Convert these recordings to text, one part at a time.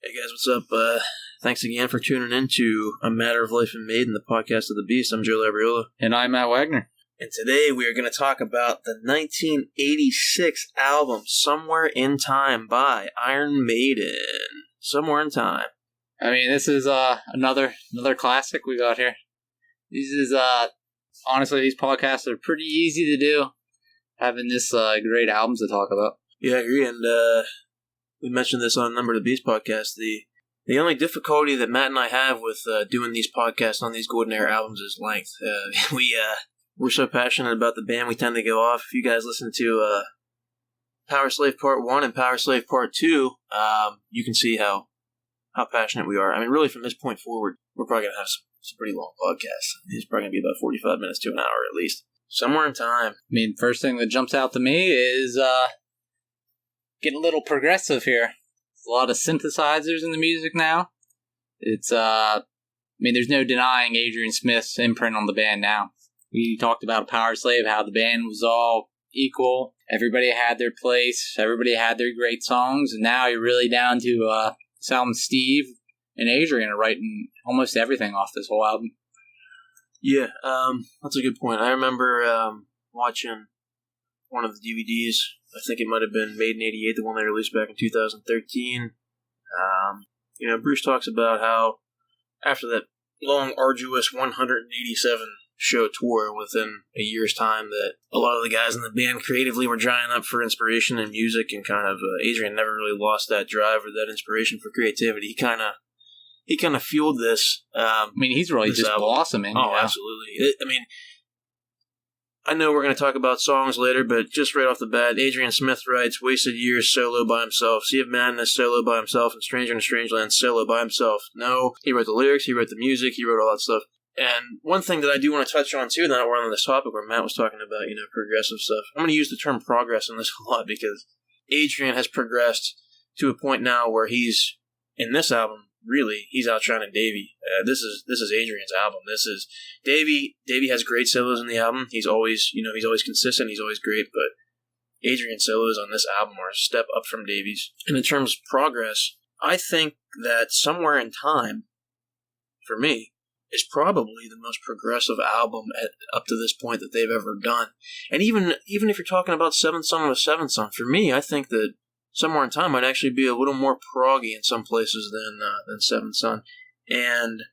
Hey guys, what's up? Thanks again for tuning in to A Matter of Life and Maiden, the podcast of the Beast. I'm Joe Labriola. And I'm Matt Wagner. And today we are going to talk about the 1986 album, Somewhere in Time by Iron Maiden. Somewhere in Time. I mean, this is another classic we got here. Honestly, these podcasts are pretty easy to do, having this great albums to talk about. Yeah, I agree, and we mentioned this on Number of the Beast podcast. The only difficulty that Matt and I have with doing these podcasts on these Golden Era albums is length. We're so passionate about the band, we tend to go off. If you guys listen to Power Slave Part 1 and Power Slave Part 2, you can see how passionate we are. I mean, really, from this point forward, we're probably going to have some pretty long podcasts. It's probably going to be about 45 minutes to an hour at least. Somewhere in Time. I mean, first thing that jumps out to me is getting a little progressive here. There's a lot of synthesizers in the music now. It's, there's no denying Adrian Smith's imprint on the band now. We talked about Power Slave, how the band was all equal. Everybody had their place. Everybody had their great songs. And now you're really down to this album. Steve and Adrian are writing almost everything off this whole album. Yeah, that's a good point. I remember watching one of the DVDs. I think it might have been Maiden 88, the one they released back in 2013. Bruce talks about how after that long, arduous 187 show tour within a year's time, that a lot of the guys in the band creatively were drying up for inspiration in music, and kind of Adrian never really lost that drive or that inspiration for creativity. He kind of fueled this. He's really just blossoming. Oh, absolutely. I know we're going to talk about songs later, but just right off the bat, Adrian Smith writes Wasted Years solo by himself, Sea of Madness solo by himself, and Stranger in a Strange Land solo by himself. No, he wrote the lyrics, he wrote the music, he wrote all that stuff. And one thing that I do want to touch on, too, now that we're on this topic where Matt was talking about, progressive stuff, I'm going to use the term progress in this a lot because Adrian has progressed to a point now where he's, in this album, really, he's outshining Davey. This is Adrian's album. This is Davey. Davey has great solos in the album. He's always consistent. He's always great. But Adrian's solos on this album are a step up from Davey's. And in terms of progress, I think that Somewhere in Time, for me, is probably the most progressive album up to this point that they've ever done. And even if you're talking about Seventh Son of a Seventh Son, for me, I think that Somewhere in Time might actually be a little more proggy in some places than Seventh Son. And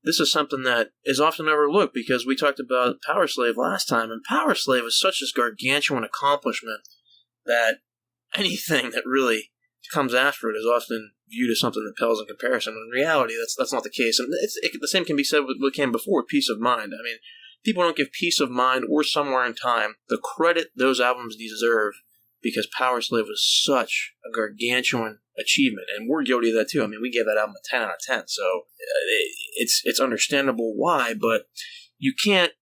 this is something that is often overlooked because we talked about Power Slave last time, and Power Slave is such this gargantuan accomplishment that anything that really comes after it is often viewed as something that pales in comparison. In reality, that's not the case. And the same can be said with what came before, Peace of Mind. I mean, people don't give Peace of Mind or Somewhere in Time the credit those albums deserve, because Power Slave was such a gargantuan achievement, and we're guilty of that too. I mean, we gave that album a 10 out of 10, so it's understandable why, but you can't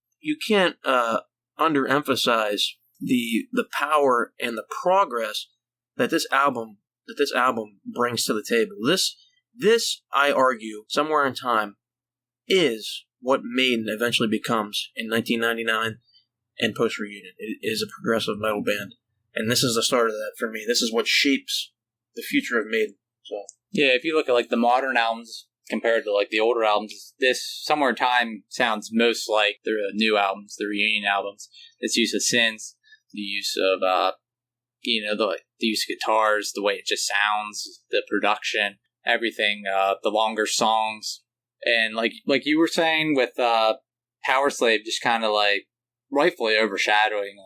underemphasize the power and the progress that this album brings to the table. This I argue, Somewhere in Time, is what Maiden eventually becomes in 1999 and post Reunited. It is a progressive metal band. And this is the start of that for me. This is what shapes the future of Maiden. So yeah, if you look at the modern albums compared to the older albums, this Somewhere in Time sounds most like the new albums, the reunion albums. This use of synths, the use of the use of guitars, the way it just sounds, the production, everything, the longer songs, and like you were saying with Power Slave, just kind of rightfully overshadowing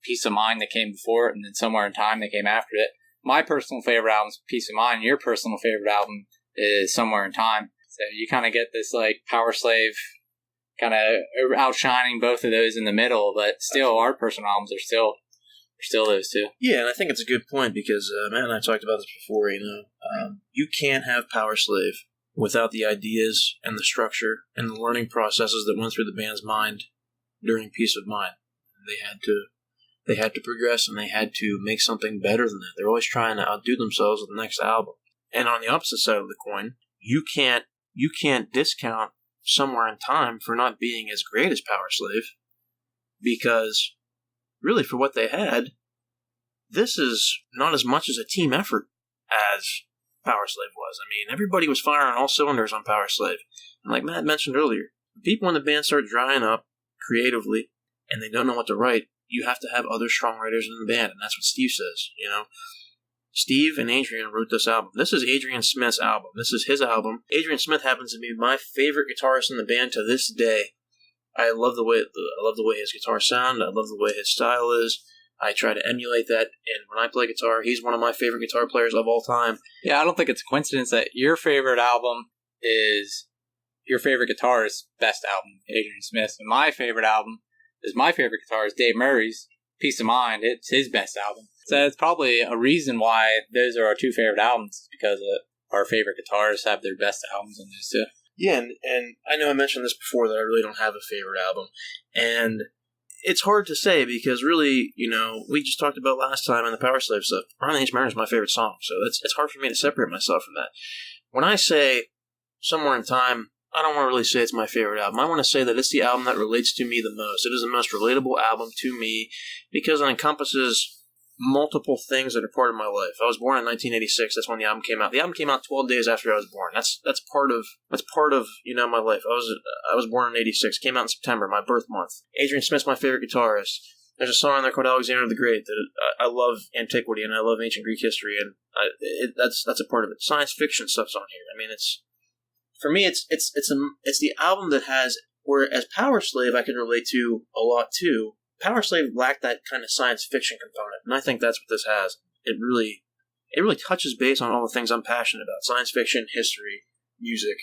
Peace of Mind that came before it, and then Somewhere in Time that came after it. My personal favorite album is Peace of Mind. Your personal favorite album is Somewhere in Time. So you kind of get this Power Slave kind of outshining both of those in the middle, but still our personal albums are still those two. Yeah, and I think it's a good point because Matt and I talked about this before. You can't have Power Slave without the ideas and the structure and the learning processes that went through the band's mind during Peace of Mind. They had to progress, and they had to make something better than that. They're always trying to outdo themselves with the next album. And on the opposite side of the coin, you can't discount Somewhere in Time for not being as great as Power Slave, because really for what they had, this is not as much as a team effort as Power Slave was. I mean, everybody was firing on all cylinders on Power Slave. And like Matt mentioned earlier, people in the band start drying up creatively, and they don't know what to write. You have to have other strong writers in the band, and that's what Steve says, you know. Steve and Adrian wrote this album. This is Adrian Smith's album. This is his album. Adrian Smith happens to be my favorite guitarist in the band to this day. I love the way his guitar sound. I love the way his style is. I try to emulate that, and when I play guitar, he's one of my favorite guitar players of all time. Yeah, I don't think it's a coincidence that your favorite album is your favorite guitarist's best album, Adrian Smith, and my favorite album is my favorite guitarist, Dave Murray's Peace of Mind. It's his best album. So it's probably a reason why those are our two favorite albums, because our favorite guitarists have their best albums in those two. Yeah, and I know I mentioned this before that I really don't have a favorite album, and it's hard to say because really, you know, we just talked about last time in the Power Slave stuff. Run the H Matter is my favorite song, so it's hard for me to separate myself from that. When I say Somewhere in Time, I don't want to really say it's my favorite album. I want to say that it's the album that relates to me the most. It is the most relatable album to me because it encompasses multiple things that are part of my life. I was born in 1986. That's when the album came out. The album came out 12 days after I was born. That's part of you know, my life. I was born in 86. Came out in September, my birth month. Adrian Smith's my favorite guitarist. There's a song on there called Alexander the Great that I love antiquity and I love ancient Greek history, and that's a part of it. Science fiction stuff's on here. I mean, for me, it's the album that has, whereas Power Slave I can relate to a lot too. Power Slave lacked that kind of science fiction component, and I think that's what this has. It really touches base on all the things I'm passionate about: science fiction, history, music,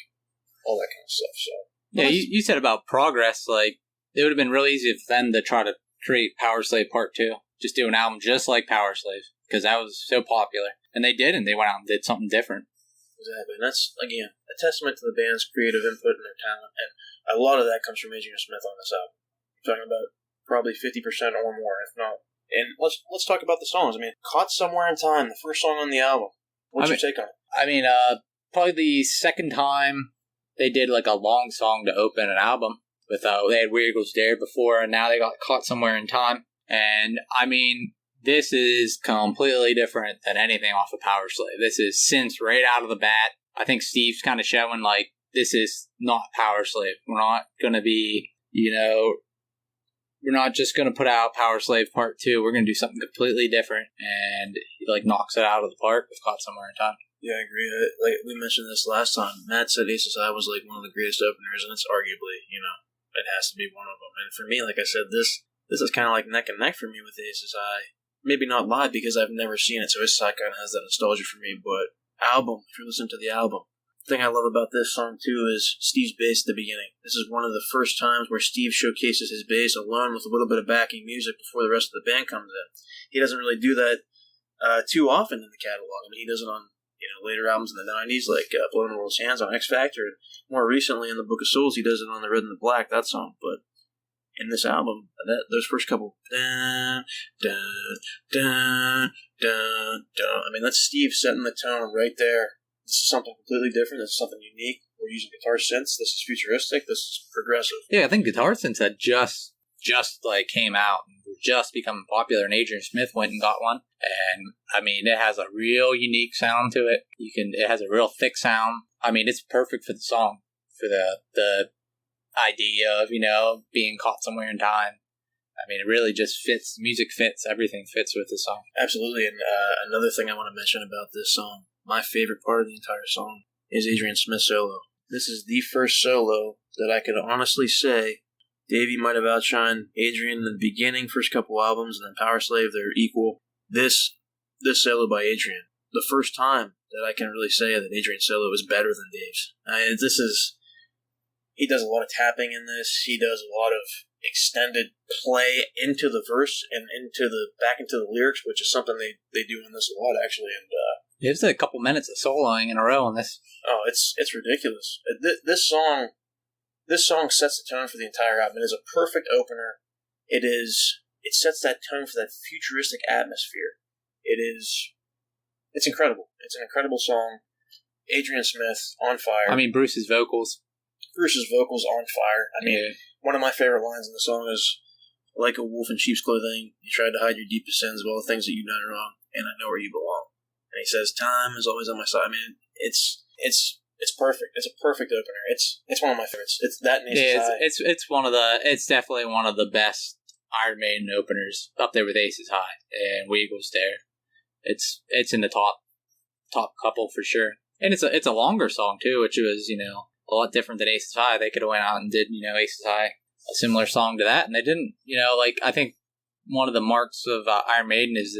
all that kind of stuff. So yeah, you said about Progress, like it would have been really easy for them to try to create Power Slave Part 2, just do an album just like Power Slave, because that was so popular, and they did, and they went out and did something different. Exactly, and that's, again, a testament to the band's creative input and their talent, and a lot of that comes from Adrian Smith on this album. I'm talking about probably 50% or more, if not. And let's talk about the songs. I mean, Caught Somewhere in Time, the first song on the album. What's your take on it? I mean, probably the second time they did like a long song to open an album. With they had Weird Eagles Dare before, and now they got Caught Somewhere in Time. And I mean, this is completely different than anything off of Power Slave. This is synths right out of the bat. I think Steve's kind of showing like this is not Power Slave. We're not going to be, you know, we're not just going to put out Power Slave Part 2. We're going to do something completely different. And he like knocks it out of the park with Caught Somewhere in Time. Yeah, I agree. Like we mentioned this last time, Matt said Aces High was like one of the greatest openers, and it's arguably, you know, it has to be one of them. And for me, like I said, this is kind of like neck and neck for me with Aces High. Maybe not live because I've never seen it, so Aces High kind of has that nostalgia for me. But album, if you listen to the album, the thing I love about this song too is Steve's bass at the beginning. This is one of the first times where Steve showcases his bass alone with a little bit of backing music before the rest of the band comes in. He doesn't really do that too often in the catalog. I mean, he does it on, you know, later albums in the 90s, like Blowing the World's Hands on X Factor, and more recently in the Book of Souls, he does it on the Red and the Black, that song. But in this album, those first couple, dun, dun, dun, dun, dun, I mean, that's Steve setting the tone right there. This is something completely different. This is something unique. We're using guitar synths. This is futuristic. This is progressive. Yeah, I think guitar synths had just like came out and were just becoming popular, and Adrian Smith went and got one. And I mean, it has a real unique sound to it. It has a real thick sound. I mean, it's perfect for the song, for the idea of, you know, being caught somewhere in time. I mean, it really just fits. Music fits. Everything fits with the song. Absolutely. And another thing I want to mention about this song, my favorite part of the entire song, is Adrian Smith's solo. This is the first solo that I could honestly say Davey might have outshined Adrian in the beginning, first couple albums, and then Power Slave, they're equal. This solo by Adrian, the first time that I can really say that Adrian's solo is better than Dave's. He does a lot of tapping in this. He does a lot of extended play into the verse and back into the lyrics, which is something they do in this a lot, actually. And there's a couple minutes of soloing in a row on this. Oh, it's ridiculous. This song sets the tone for the entire album. It is a perfect opener. It sets that tone for that futuristic atmosphere. It's incredible. It's an incredible song. Adrian Smith on fire. I mean, Bruce's vocals on fire. I mean, One of my favorite lines in the song is, "Like a wolf in sheep's clothing, you tried to hide your deepest sins of all the things that you've done wrong, and I know where you belong." And he says, "Time is always on my side." I mean, it's perfect. It's a perfect opener. It's one of my favorites. It's that and Aces High. It's definitely one of the best Iron Maiden openers, up there with Aces High and We Eagles Dare. It's in the top couple for sure. And it's a longer song too, which was, a lot different than Aces High. They could have went out and did, Aces High, a similar song to that, and they didn't. I think one of the marks of Iron Maiden is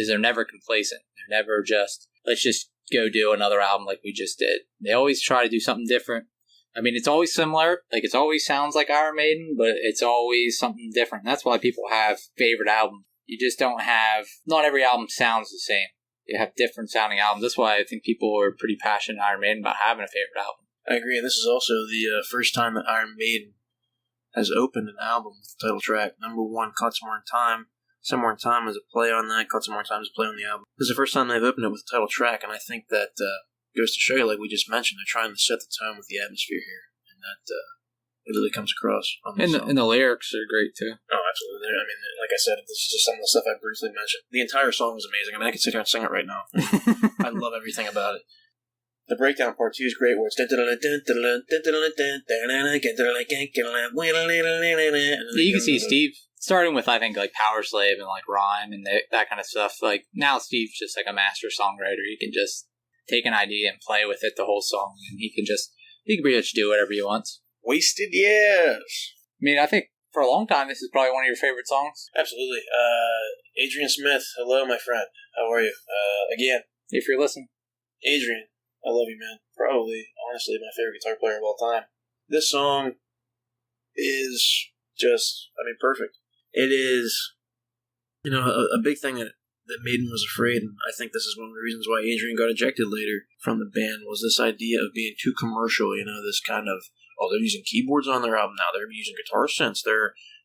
they're never complacent. They're never just, let's just go do another album like we just did. They always try to do something different. I mean, it's always similar. Like, it always sounds like Iron Maiden, but it's always something different. That's why people have favorite albums. You just don't have, not every album sounds the same. You have different sounding albums. That's why I think people are pretty passionate in Iron Maiden about having a favorite album. I agree. And this is also the first time that Iron Maiden has opened an album with the title track. Number 1, Caught Somewhere in Time. Somewhere in Time is a play on that. Caught Somewhere in Time is a play on the album. This is the first time they've opened it with the title track, and I think that goes to show you, like we just mentioned, they're trying to set the tone with the atmosphere here, and that it really comes across on this song. And the lyrics are great too. Oh, absolutely. I mean, like I said, this is just some of the stuff I briefly mentioned. The entire song is amazing. I mean, I could sit here and sing it right now. I love everything about it. The breakdown part 2 is great, where it's you can see Steve starting with, I think, like Power Slave and like Rhyme and that kind of stuff. Like, now Steve's just like a master songwriter. He can just take an idea and play with it the whole song, and he can pretty much do whatever he wants. Wasted Years. I mean, I think for a long time this is probably one of your favorite songs. Absolutely. Adrian Smith, hello, my friend. How are you? Again, if you're listening, Adrian, I love you, man. Probably, honestly, my favorite guitar player of all time. This song is just, perfect. It is, a big thing that Maiden was afraid, and I think this is one of the reasons why Adrian got ejected later from the band, was this idea of being too commercial, this kind of, they're using keyboards on their album now, they're using guitar synths,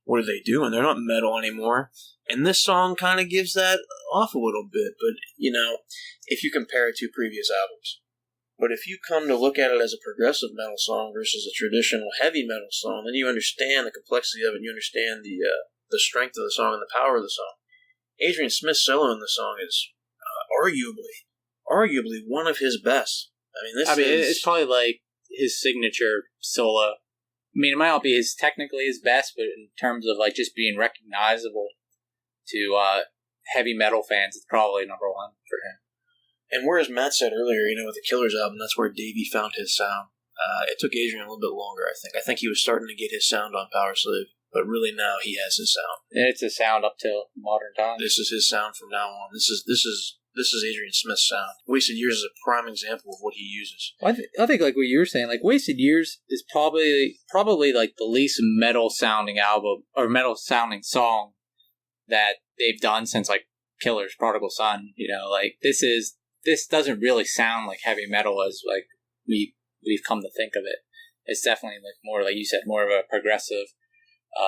what are they doing? They're not metal anymore. And this song kind of gives that off a little bit, but, if you compare it to previous albums. But if you come to look at it as a progressive metal song versus a traditional heavy metal song, then you understand the complexity of it, and you understand the strength of the song and the power of the song. Adrian Smith's solo in the song is arguably one of his best. It's probably like his signature solo. It might not be technically his best, but in terms of like just being recognizable to heavy metal fans, it's probably number 1 for him. And whereas Matt said earlier, with the Killers album, that's where Davey found his sound. It took Adrian a little bit longer, I think. I think he was starting to get his sound on Power Slave, but really now he has his sound. And it's a sound up till modern times. This is his sound from now on. This is Adrian Smith's sound. Wasted Years is a prime example of what he uses. I think like what you were saying, like Wasted Years is probably like the least metal sounding album or metal sounding song that they've done since like Killers, Prodigal Son. This doesn't really sound like heavy metal as like we've come to think of it. It's definitely like more, like you said, more of a progressive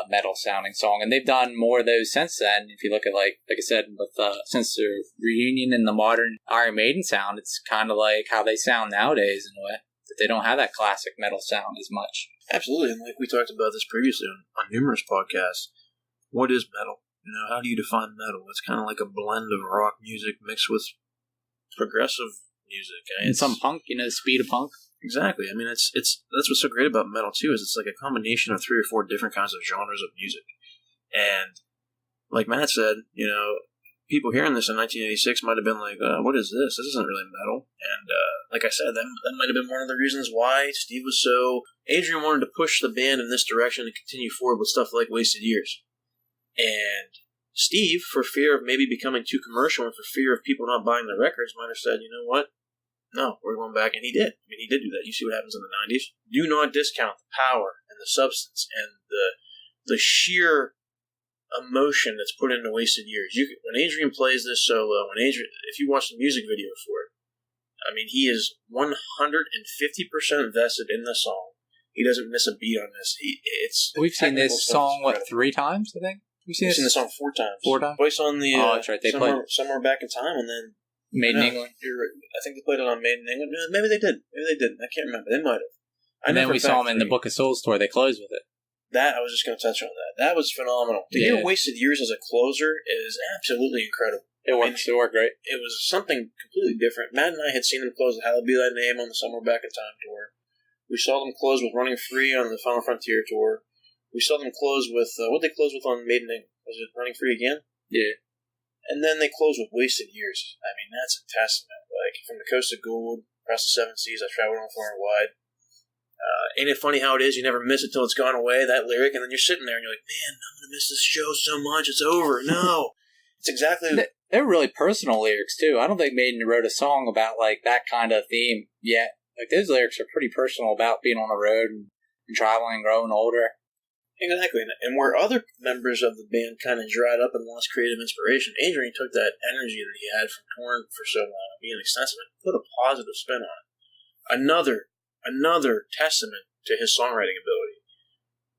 metal sounding song, and they've done more of those since then. If you look at like I said, with since their reunion and the modern Iron Maiden sound, it's kind of like how they sound nowadays in a way. That they don't have that classic metal sound as much. Absolutely, and like we talked about this previously on numerous podcasts. What is metal? How do you define metal? It's kind of like a blend of rock music mixed with progressive music, and some punk, the speed of punk. Exactly. It's that's what's so great about metal too, is it's like a combination of 3 or 4 different kinds of genres of music. And like Matt said, people hearing this in 1986 might have been like, "What is this? This isn't really metal." And like I said, that might have been one of the reasons why Adrian wanted to push the band in this direction and continue forward with stuff like Wasted Years. And Steve, for fear of maybe becoming too commercial and for fear of people not buying the records, might have said, "You know what? No, we're going back." And he did. He did do that. You see what happens in the 90s. Do not discount the power and the substance and the sheer emotion that's put into Wasted Years. When Adrian plays this solo, if you watch the music video for it, he is 150% vested in the song. He doesn't miss a beat on this. We've seen this song, 3 times, I think? We've seen the song 4 times. 4 times? Twice on the that's right. They played somewhere back in time, and then Made in England. I think they played it on Made in England. Maybe they did. Maybe they didn't. I can't remember. They might have. And then we saw them in the Book of Souls tour. They closed with it. That, I was just going to touch on that. That was phenomenal. To hear Wasted Years as a closer is absolutely incredible. It worked great. It was something completely different. Matt and I had seen them close the Hallowed Be Thy Name on the Somewhere Back in Time tour. We saw them close with Running Free on the Final Frontier tour. We saw them close with, what did they close with on Maiden? Was it Running Free again? Yeah. And then they closed with Wasted Years. I mean, that's a testament. Like, from the coast of gold, across the seven seas, I traveled on far and wide. Ain't it funny how it is? You never miss it till it's gone away, that lyric, and then you're sitting there and you're like, man, I'm going to miss this show so much. It's over. No. It's exactly... They're really personal lyrics, too. I don't think Maiden wrote a song about, like, that kind of theme yet. Like, those lyrics are pretty personal about being on the road and traveling and growing older. Exactly. And where other members of the band kind of dried up and lost creative inspiration, Adrian took that energy that he had from touring for so long and being extensive and put a positive spin on it. Another testament to his songwriting ability.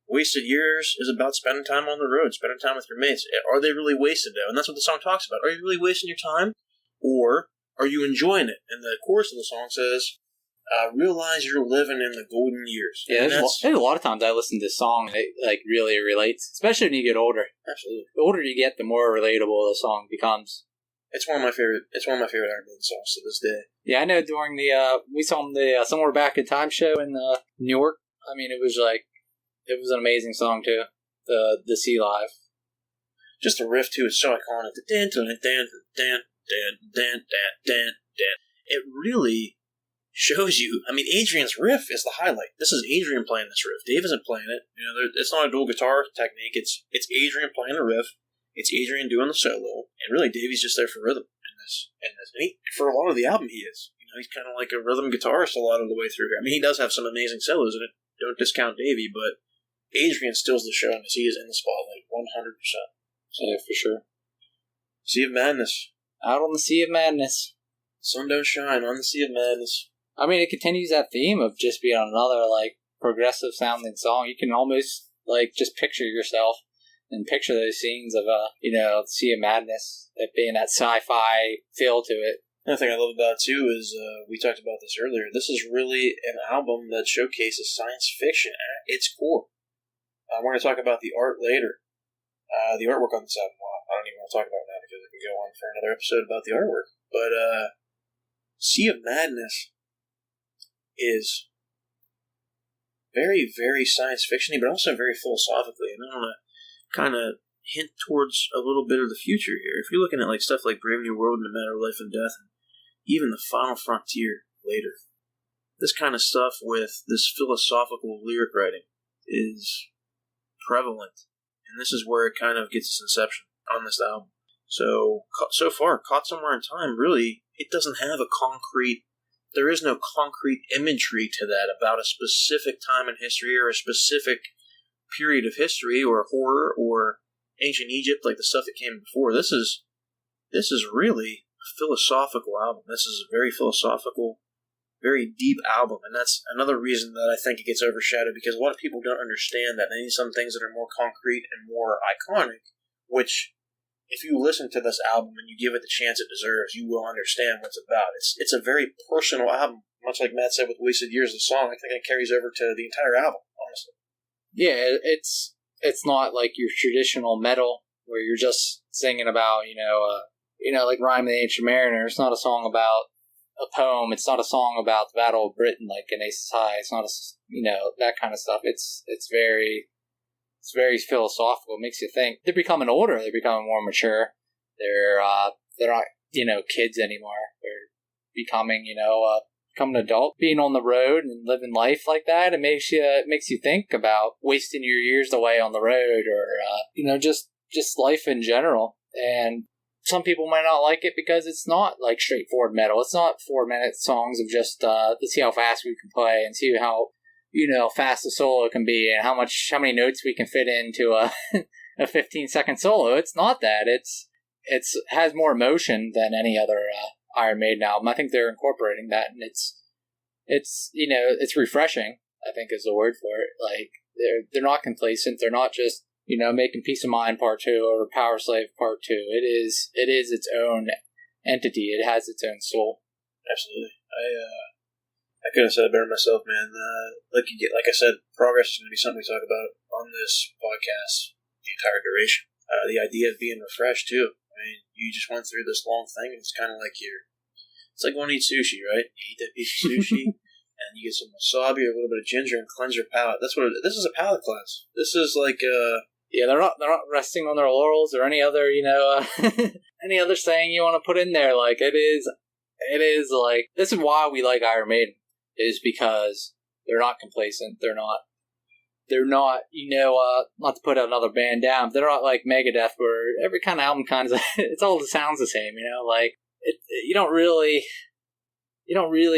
Wasted Years is about spending time on the road, spending time with your mates. Are they really wasted, though? And that's what the song talks about. Are you really wasting your time? Or are you enjoying it? And the chorus of the song says, realize you're living in the golden years. Yeah, there's a lot of times I listen to this song and it like really relates, especially when you get older. Absolutely. The older you get, the more relatable the song becomes. It's one of my favorite Iron Maiden songs to this day. Yeah, I know during we saw them the Somewhere Back in Time show in New York. I mean, it was an amazing song too. The Sea Live. Just the riff too is so iconic. The dan dan dan dan dan dan dan dan. It really shows you. I mean, Adrian's riff is the highlight. This is Adrian playing this riff. Dave isn't playing it. You know, it's not a dual guitar technique. It's Adrian playing the riff. It's Adrian doing the solo, and really Davey's just there for rhythm in this. And for a lot of the album, he is. You know, he's kind of like a rhythm guitarist a lot of the way through here. I mean, he does have some amazing solos in it. Don't discount Davey, but Adrian steals the show, and he is in the spotlight 100%. So, yeah, for sure. Sea of Madness. Out on the Sea of Madness. Sun don't shine on the Sea of Madness. I mean, it continues that theme of just being another, like, progressive sounding song. You can almost, like, just picture yourself and picture those scenes of, Sea of Madness, it being that sci-fi feel to it. Another thing I love about it, too, is, we talked about this earlier, this is really an album that showcases science fiction at its core. We're going to talk about the art later. The artwork on this album, I don't even want to talk about that because I could go on for another episode about the artwork. But, Sea of Madness is very, very science fiction-y, but also very philosophically. And I want to kind of hint towards a little bit of the future here. If you're looking at like stuff like Brave New World and A Matter of Life and Death, and even The Final Frontier later, this kind of stuff with this philosophical lyric writing is prevalent. And this is where it kind of gets its inception on this album. So far, Caught Somewhere in Time, really, it doesn't have there is no concrete imagery to that about a specific time in history or a specific period of history or horror or ancient Egypt like the stuff that came before. This is really a philosophical album. This is a very philosophical, very deep album, and that's another reason that I think it gets overshadowed, because a lot of people don't understand that they need some things that are more concrete and more iconic, which if you listen to this album and you give it the chance it deserves, you will understand what it's about. It's a very personal album, much like Matt said with Wasted Years, the song. I think it carries over to the entire album, honestly. Yeah, it's not like your traditional metal where you're just singing about, like Rhyme of the Ancient Mariner. It's not a song about a poem. It's not a song about the Battle of Britain like in Aces High. It's not that kind of stuff. It's very philosophical. It makes you think. They're becoming older. They're becoming more mature. They're not kids anymore. They're becoming becoming an adult, being on the road and living life like that. It makes you think about wasting your years away on the road, or just life in general. And some people might not like it because it's not like straightforward metal. It's not 4-minute songs of just let's see how fast we can play and see how fast the solo can be and how many notes we can fit into a 15-second solo. It's not that. It has more emotion than any other Iron Maiden album. I think they're incorporating that, and it's refreshing, I think is the word for it. Like they're not complacent. They're not just making Peace of Mind Part 2 or Power Slave Part 2. It is its own entity. It has its own soul. Absolutely. I couldn't have said it better myself, man. Like I said, progress is going to be something we talk about on this podcast the entire duration. The idea of being refreshed, too. I mean, you just went through this long thing, and it's kind of like it's like when you eat sushi, right? You eat that piece of sushi, and you get some wasabi or a little bit of ginger and cleanse your palate. That's what this is, a palate cleanse. This is like Yeah, they're not resting on their laurels or any other, any other saying you want to put in there. Like, it is like, this is why we like Iron Maiden, is because they're not complacent. They're not, not to put another band down, but they're not like Megadeth, where every kind of album it's all sounds the same, like, you don't really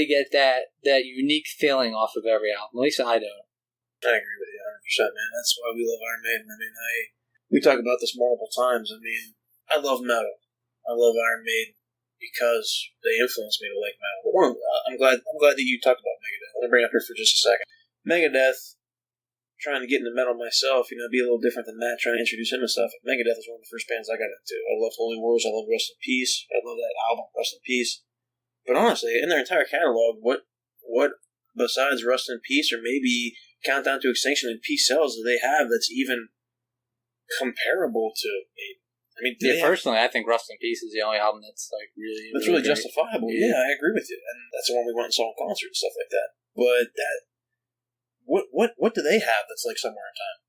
get that unique feeling off of every album. At least I don't. I agree with you 100%, man. That's why we love Iron Maiden. I mean, we talk about this multiple times. I mean, I love metal. I love Iron Maiden because they influenced me to like metal. But I'm glad that you talked about Megadeth. I'm gonna bring it up here for just a second. Megadeth, trying to get into metal myself, be a little different than Matt trying to introduce him and stuff. Megadeth is one of the first bands I got into. I love Holy Wars. I love Rust in Peace. I love that album, Rust in Peace. But honestly, in their entire catalog, what besides Rust in Peace, or maybe Countdown to Extinction and Peace Cells, do they have that's even comparable to Maiden? I mean, personally, I think Rust in Peace is the only album that's like that's really justifiable. Yeah, I agree with you, and that's the one we went and saw in concert and stuff like that. But what do they have that's like Somewhere in Time?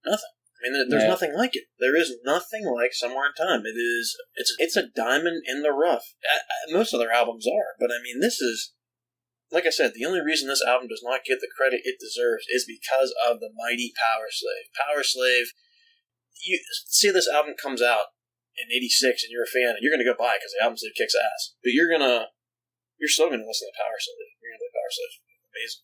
Nothing. I mean, there's nothing like it. There is nothing like Somewhere in Time. It's a diamond in the rough. Most of their albums are, but I mean, this is, like I said, the only reason this album does not get the credit it deserves is because of the mighty Power Slave. Power Slave, you see this album comes out in '86 and you're a fan and you're going to go buy it because the album Slave kicks ass. But you're still going to listen to Power Slave. You're going to play Power Slave. Amazing.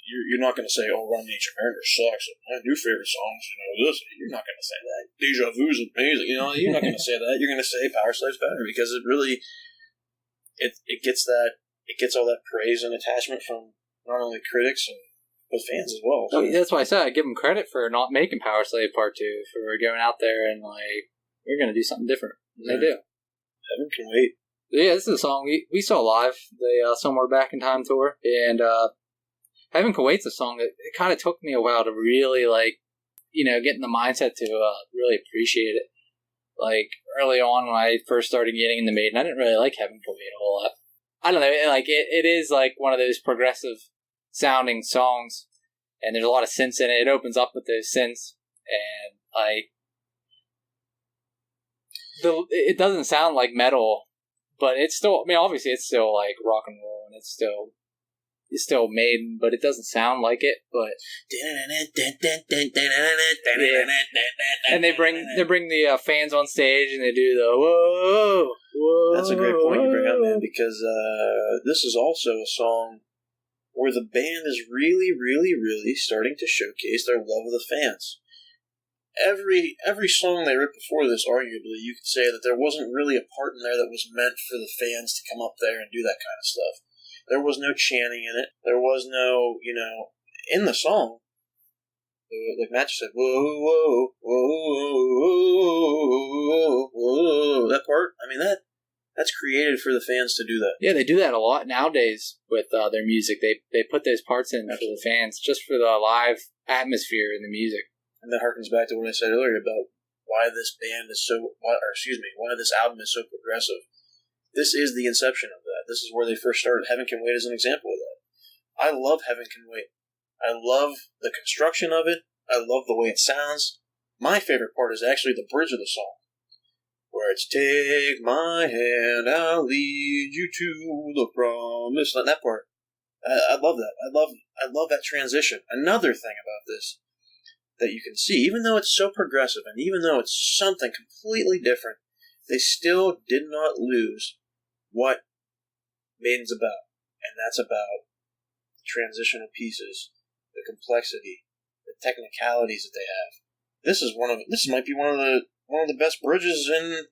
You're not going to say, "Oh, Run Nature Burger sucks." My new favorite songs, this. You're not going to say that. Deja Vu is amazing. You're not going to say that. You're going to say Power Slave's better because it really, it gets that. It gets all that praise and attachment from not only critics but fans as well. So. That's why I said I give them credit for not making Power Slave Part 2, for going out there and like, we're going to do something different. And they do. Heaven Can Wait. Yeah, this is a song we saw live, the Somewhere Back in Time tour, and Heaven Can Wait's a song that it kind of took me a while to really get in the mindset to really appreciate it. Like, early on when I first started getting into Maiden, I didn't really like Heaven Can Wait a whole lot. I don't know, like, it is like one of those progressive sounding songs, and there's a lot of synths in it. It opens up with those synths, and like, it doesn't sound like metal, but it's still, obviously it's still like rock and roll, and it's still Maiden, but it doesn't sound like it. But and they bring the fans on stage, and they do the whoa, whoa. That's a great point you bring up, man, because this is also a song where the band is really, really, really starting to showcase their love of the fans. Every song they wrote before this, arguably, you could say that there wasn't really a part in there that was meant for the fans to come up there and do that kind of stuff. There was no chanting in it. There was no, in the song, like Matt just said, whoa, whoa, whoa, whoa, that part, I mean, that's created for the fans to do that. Yeah, they do that a lot nowadays with their music. They put those parts in for the fans, just for the live atmosphere in the music. And that harkens back to what I said earlier about why this album is so progressive. This is the inception of that. This is where they first started. Heaven Can Wait is an example of that. I love Heaven Can Wait. I love the construction of it. I love the way it sounds. My favorite part is actually the bridge of the song, where it's "Take my hand, I'll lead you to the promised land." That part, I love that. I love that transition. Another thing about this that you can see, even though it's so progressive and even though it's something completely different, they still did not lose what Maiden's about, and that's about the transition of pieces, the complexity, the technicalities that they have. This might be one of the best bridges in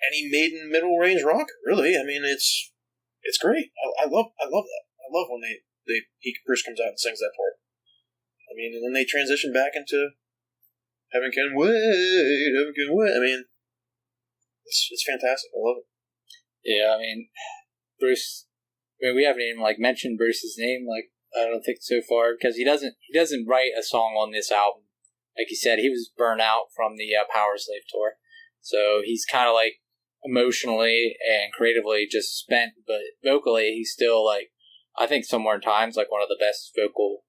any Maiden middle range rocker. Really, I mean, it's great. I love that. I love when Bruce comes out and sings that part. I mean, and then they transition back into Heaven Can Wait, Heaven Can Wait. I mean, it's fantastic. I love it. Yeah, I mean, Bruce. I mean, we haven't even mentioned Bruce's name. I don't think so far, because he doesn't write a song on this album. Like you said, he was burnt out from the Power Slave tour, So he's kind of like emotionally and creatively just spent, but vocally he's still like, I think Somewhere in Time's like one of the best vocal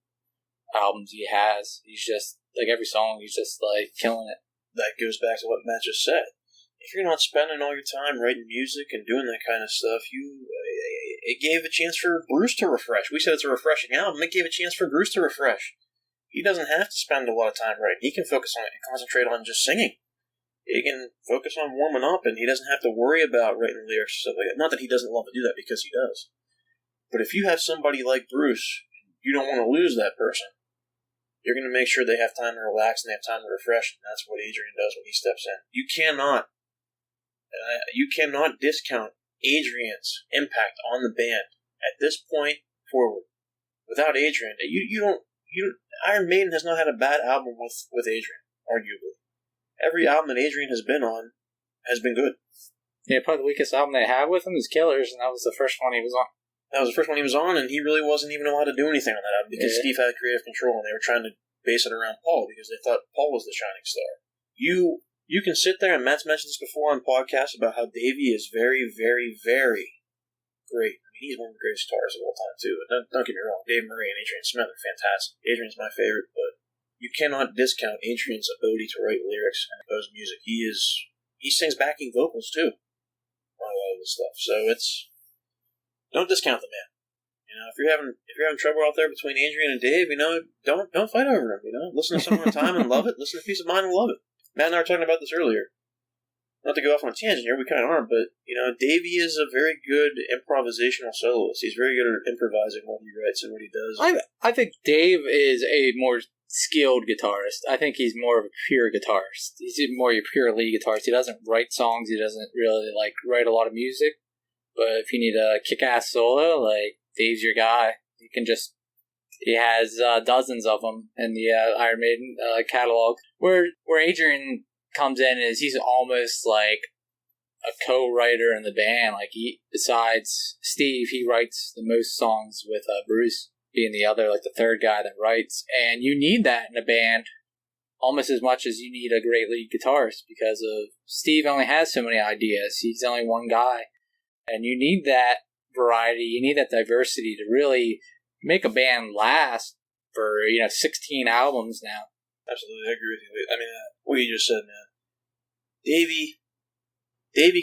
albums he has. He's just like every song he's just like killing it. That goes back to what Matt just said. If you're not spending all your time writing music and doing that kind of stuff, it gave a chance for Bruce to refresh. We said it's a refreshing album. It gave a chance for Bruce to refresh. He doesn't have to spend a lot of time writing. He can focus on it and concentrate on just singing. He can focus on warming up, and he doesn't have to worry about writing lyrics and stuff like that. Not that he doesn't love to do that, because he does. But if you have somebody like Bruce, you don't want to lose that person. You're going to make sure they have time to relax and they have time to refresh, and that's what Adrian does when he steps in. You cannot discount Adrian's impact on the band at this point forward. Without Adrian, Iron Maiden has not had a bad album with Adrian, arguably. Every album that Adrian has been on has been good. Yeah, probably the weakest album they have with him is Killers, and that was the first one he was on. That was the first one he was on, and he really wasn't even allowed to do anything on that album because Steve had creative control, and they were trying to base it around Paul because they thought Paul was the shining star. You can sit there, and Matt's mentioned this before on podcasts about how Davey is very, very, very great. I mean, he's one of the greatest guitarists of all time, too. Don't get me wrong, Dave Murray and Adrian Smith are fantastic. Adrian's my favorite, but you cannot discount Adrian's ability to write lyrics and compose music. He sings backing vocals, too, on a lot of this stuff. So don't discount the man. You know, if you're having trouble out there between Adrian and Dave, you know, don't fight over him. You know, listen to Somewhere in Time and love it. Listen to Peace of Mind and love it. Matt and I were talking about this earlier. Not to go off on a tangent here, we kind of are, but you know, Davey is a very good improvisational soloist. He's very good at improvising what he writes and what he does. I think Dave is a more skilled guitarist. I think he's more of a pure guitarist. He's more a pure lead guitarist. He doesn't write songs. He doesn't really like write a lot of music. But if you need a kick-ass solo, like, Dave's your guy. He has dozens of them in the Iron Maiden catalog. Where Adrian comes in is he's almost like a co-writer in the band. Like, besides Steve, he writes the most songs with Bruce being the third guy that writes. And you need that in a band almost as much as you need a great lead guitarist because of Steve only has so many ideas. He's only one guy. And you need that variety, you need that diversity to really make a band last for, 16 albums now. Absolutely, I agree with you. I mean, what you just said, man. Davey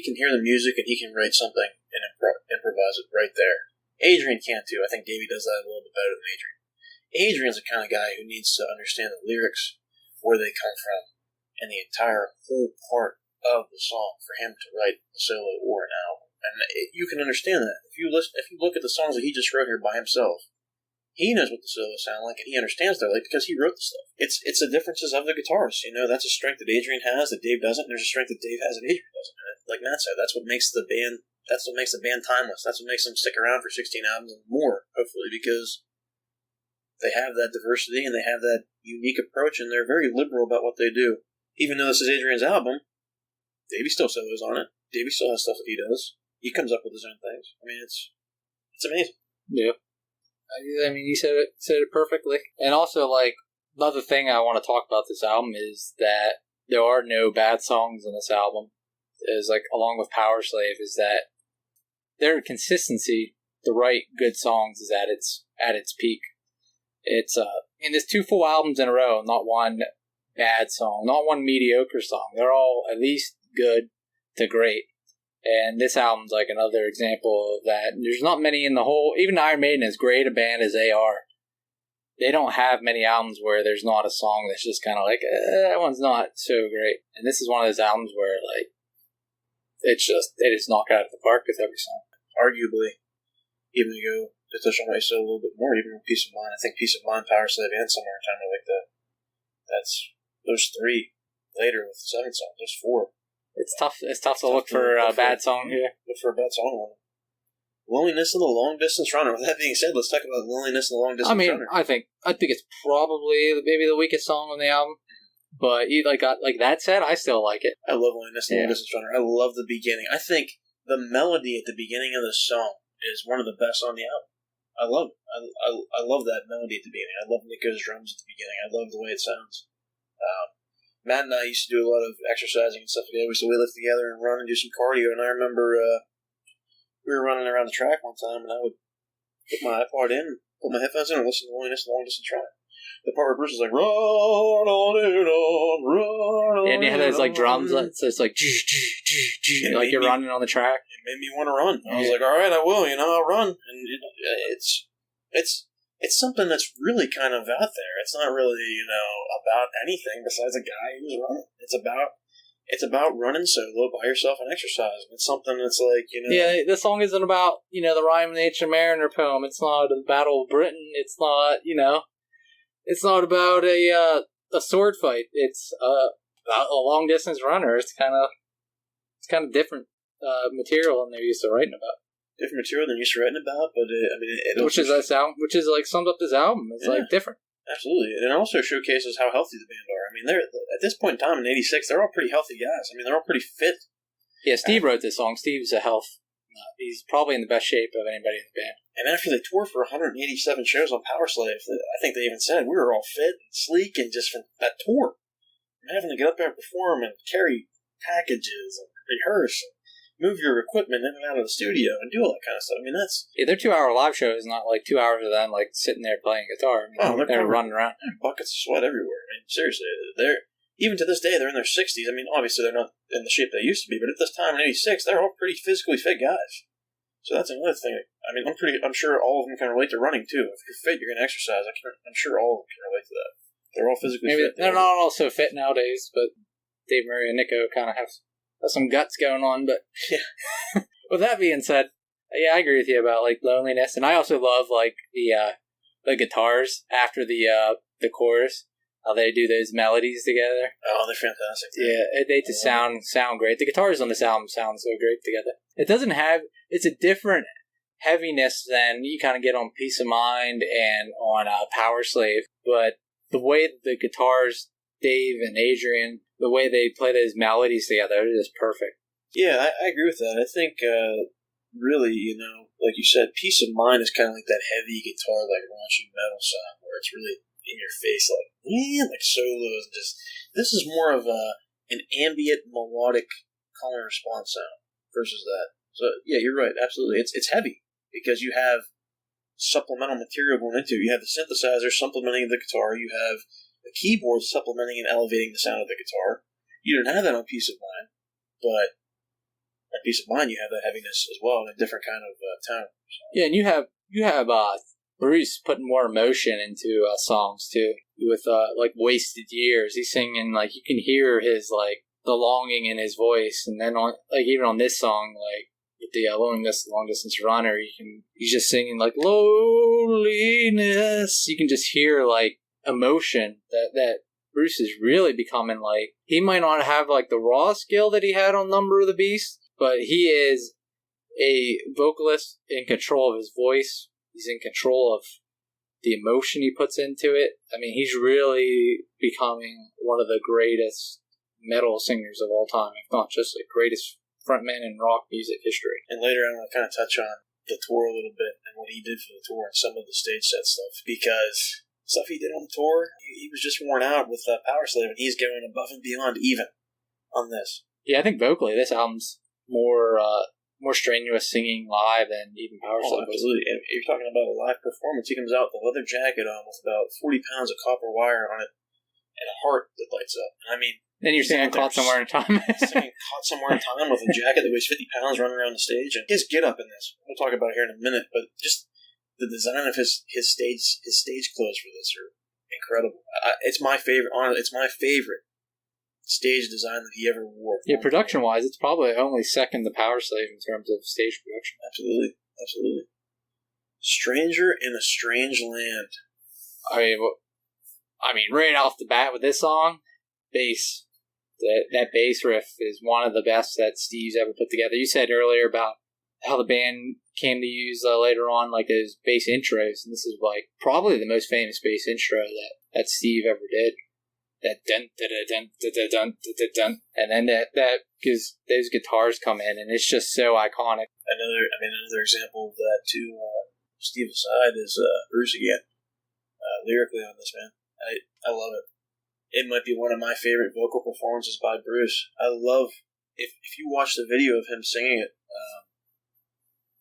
can hear the music and he can write something and improvise it right there. Adrian can too. I think Davey does that a little bit better than Adrian. Adrian's the kind of guy who needs to understand the lyrics, where they come from, and the entire whole part of the song for him to write a solo or an album. And you can understand that. If you look at the songs that he just wrote here by himself, he knows what the solos sound like, and he understands that, like, because he wrote the stuff. It's the differences of the guitarists. You know, that's a strength that Adrian has that Dave doesn't, and there's a strength that Dave has that Adrian doesn't. And like Matt said, that's what makes the band timeless. That's what makes them stick around for 16 albums and more, hopefully, because they have that diversity and they have that unique approach, and they're very liberal about what they do. Even though this is Adrian's album, Davey still solos on it. Davey still has stuff that he does. He comes up with his own things. I mean, it's amazing. Yeah. I mean, you said it perfectly. And also, like, another thing I want to talk about this album is that there are no bad songs on this album. Is like, along with Power Slave, is that their consistency to write good songs is at its peak. It's there's 2 full albums in a row, not one bad song, not one mediocre song. They're all at least good to great. And this album's like another example of that. There's not many in the whole, even Iron Maiden, as great a band as they are, they don't have many albums where there's not a song that's just kind of like, that one's not so great. And this is one of those albums where, like, they just knock out of the park with every song. Arguably, even to go to touch on what you said a little bit more, even with Peace of Mind, I think Peace of Mind, Power Slave, and Somewhere in Time are like that. That's those 3 later with 7 songs, those 4. It's tough to look for a bad song here. Look for a bad song. Loneliness and the Long Distance Runner. With that being said, let's talk about Loneliness and the Long Distance Runner. I think it's probably maybe the weakest song on the album. But like that said, I still like it. I love Loneliness and the Long Distance Runner. I love the beginning. I think the melody at the beginning of the song is one of the best on the album. I love it. I love that melody at the beginning. I love Nico's drums at the beginning. I love the way it sounds. Matt and I used to do a lot of exercising and stuff together. We used to weightlift together and run and do some cardio. And I remember we were running around the track one time, and I would put my iPod in, put my headphones in, and listen to long distance track. The part where Bruce is like, run on and on, run on. And you had those like drums, so it's like, like you're running on the track. It made me want to run. I was like, all right, I will. I'll run. And it's something that's really kind of out there. It's not really about anything besides a guy who's running. It's about running solo by yourself and exercising. It's something that's like Yeah, the song isn't about the Rhyme of the Ancient Mariner poem. It's not the Battle of Britain. It's not It's not about a sword fight. It's about a long distance runner. It's kind of different material than they're used to writing about. Different material than you're used to writing about, but which is like sums up this album. It's like different. Absolutely, and it also showcases how healthy the band are. I mean, they're at this point in time in '86, they're all pretty healthy guys. I mean, they're all pretty fit. Yeah, Steve wrote this song. Steve's a health. He's probably in the best shape of anybody in the band. And after they toured for 187 shows on Power Slave, I think they even said we were all fit and sleek and just from that tour. And having to get up there and perform and carry packages and rehearse and move your equipment in and out of the studio and do all that kind of stuff. I mean, that's... Yeah, their 2 hour live show is not like 2 hours of them like sitting there playing guitar. I mean, they're running around. Buckets of sweat everywhere. I mean, seriously, even to this day, they're in their 60s. I mean, obviously, they're not in the shape they used to be, but at this time in '86, they're all pretty physically fit guys. So that's another thing. I mean, I'm sure all of them can relate to running too. If you're fit, you're going to exercise. I'm sure all of them can relate to that. They're all physically fit. They're not all so fit nowadays, but Dave Murray and Nico kind of have some guts going on. But yeah. With that being said, yeah, I agree with you about like loneliness, and I also love like the guitars after the chorus. How they do those melodies together. Oh, they're fantastic. Yeah, they just sound great. The guitars on this album sound so great together. It's a different heaviness than you kind of get on Peace of Mind and on Power Slave, but the way the guitars, Dave and Adrian, the way they play those melodies together, it is perfect. Yeah, I agree with that. I think, really, like you said, Peace of Mind is kind of like that heavy guitar, like raunchy metal sound, where it's really in your face, like solos. And this is more of an ambient, melodic call and response sound versus that. So, yeah, you're right, absolutely. It's heavy because you have supplemental material going into it. You have the synthesizer supplementing the guitar. You have the keyboard supplementing and elevating the sound of the guitar. You don't have that on Peace of Mind, but on Peace of Mind you have that heaviness as well in a different kind of tone. So. Yeah, and you have Bruce putting more emotion into songs too, with like Wasted Years. He's singing like you can hear his like the longing in his voice, and then on like even on this song like with the long distance runner, he's just singing like loneliness. You can just hear like emotion that Bruce is really becoming like. He might not have like the raw skill that he had on Number of the Beast, but he is a vocalist in control of his voice. He's in control of the emotion he puts into it. I mean, he's really becoming one of the greatest metal singers of all time, if not just the greatest frontman in rock music history. And later on, I'll kind of touch on the tour a little bit and what he did for the tour and some of the stage set stuff, because stuff he did on the tour, he was just worn out with Power Slave, and he's going above and beyond even on this. Yeah, I think vocally, this album's more strenuous singing live than even Power Slave. Absolutely. And if you're talking about a live performance, he comes out with a leather jacket on with about 40 pounds of copper wire on it and a heart that lights up. I mean... Then you're singing Caught Somewhere in Time. Singing Caught Somewhere in Time with a jacket that weighs 50 pounds running around the stage. And his get-up in this, we'll talk about it here in a minute, but just the design of his stage clothes for this are incredible. It's my favorite. Honestly, it's my favorite stage design that he ever wore. Yeah, production-wise, it's probably only second to Power Slave in terms of stage production. Absolutely. Absolutely. Stranger in a Strange Land. I mean, right off the bat with this song, bass. That bass riff is one of the best that Steve's ever put together. You said earlier about how the band came to use later on like those bass intros, and this is like probably the most famous bass intro that Steve ever did. That dun dun dun dun dun dun dun, and then that because those guitars come in, and it's just so iconic. Another example of that too. Steve aside is Bruce again, lyrically on this, man. I love it. it might be one of my favorite vocal performances by Bruce. I love, if you watch the video of him singing it,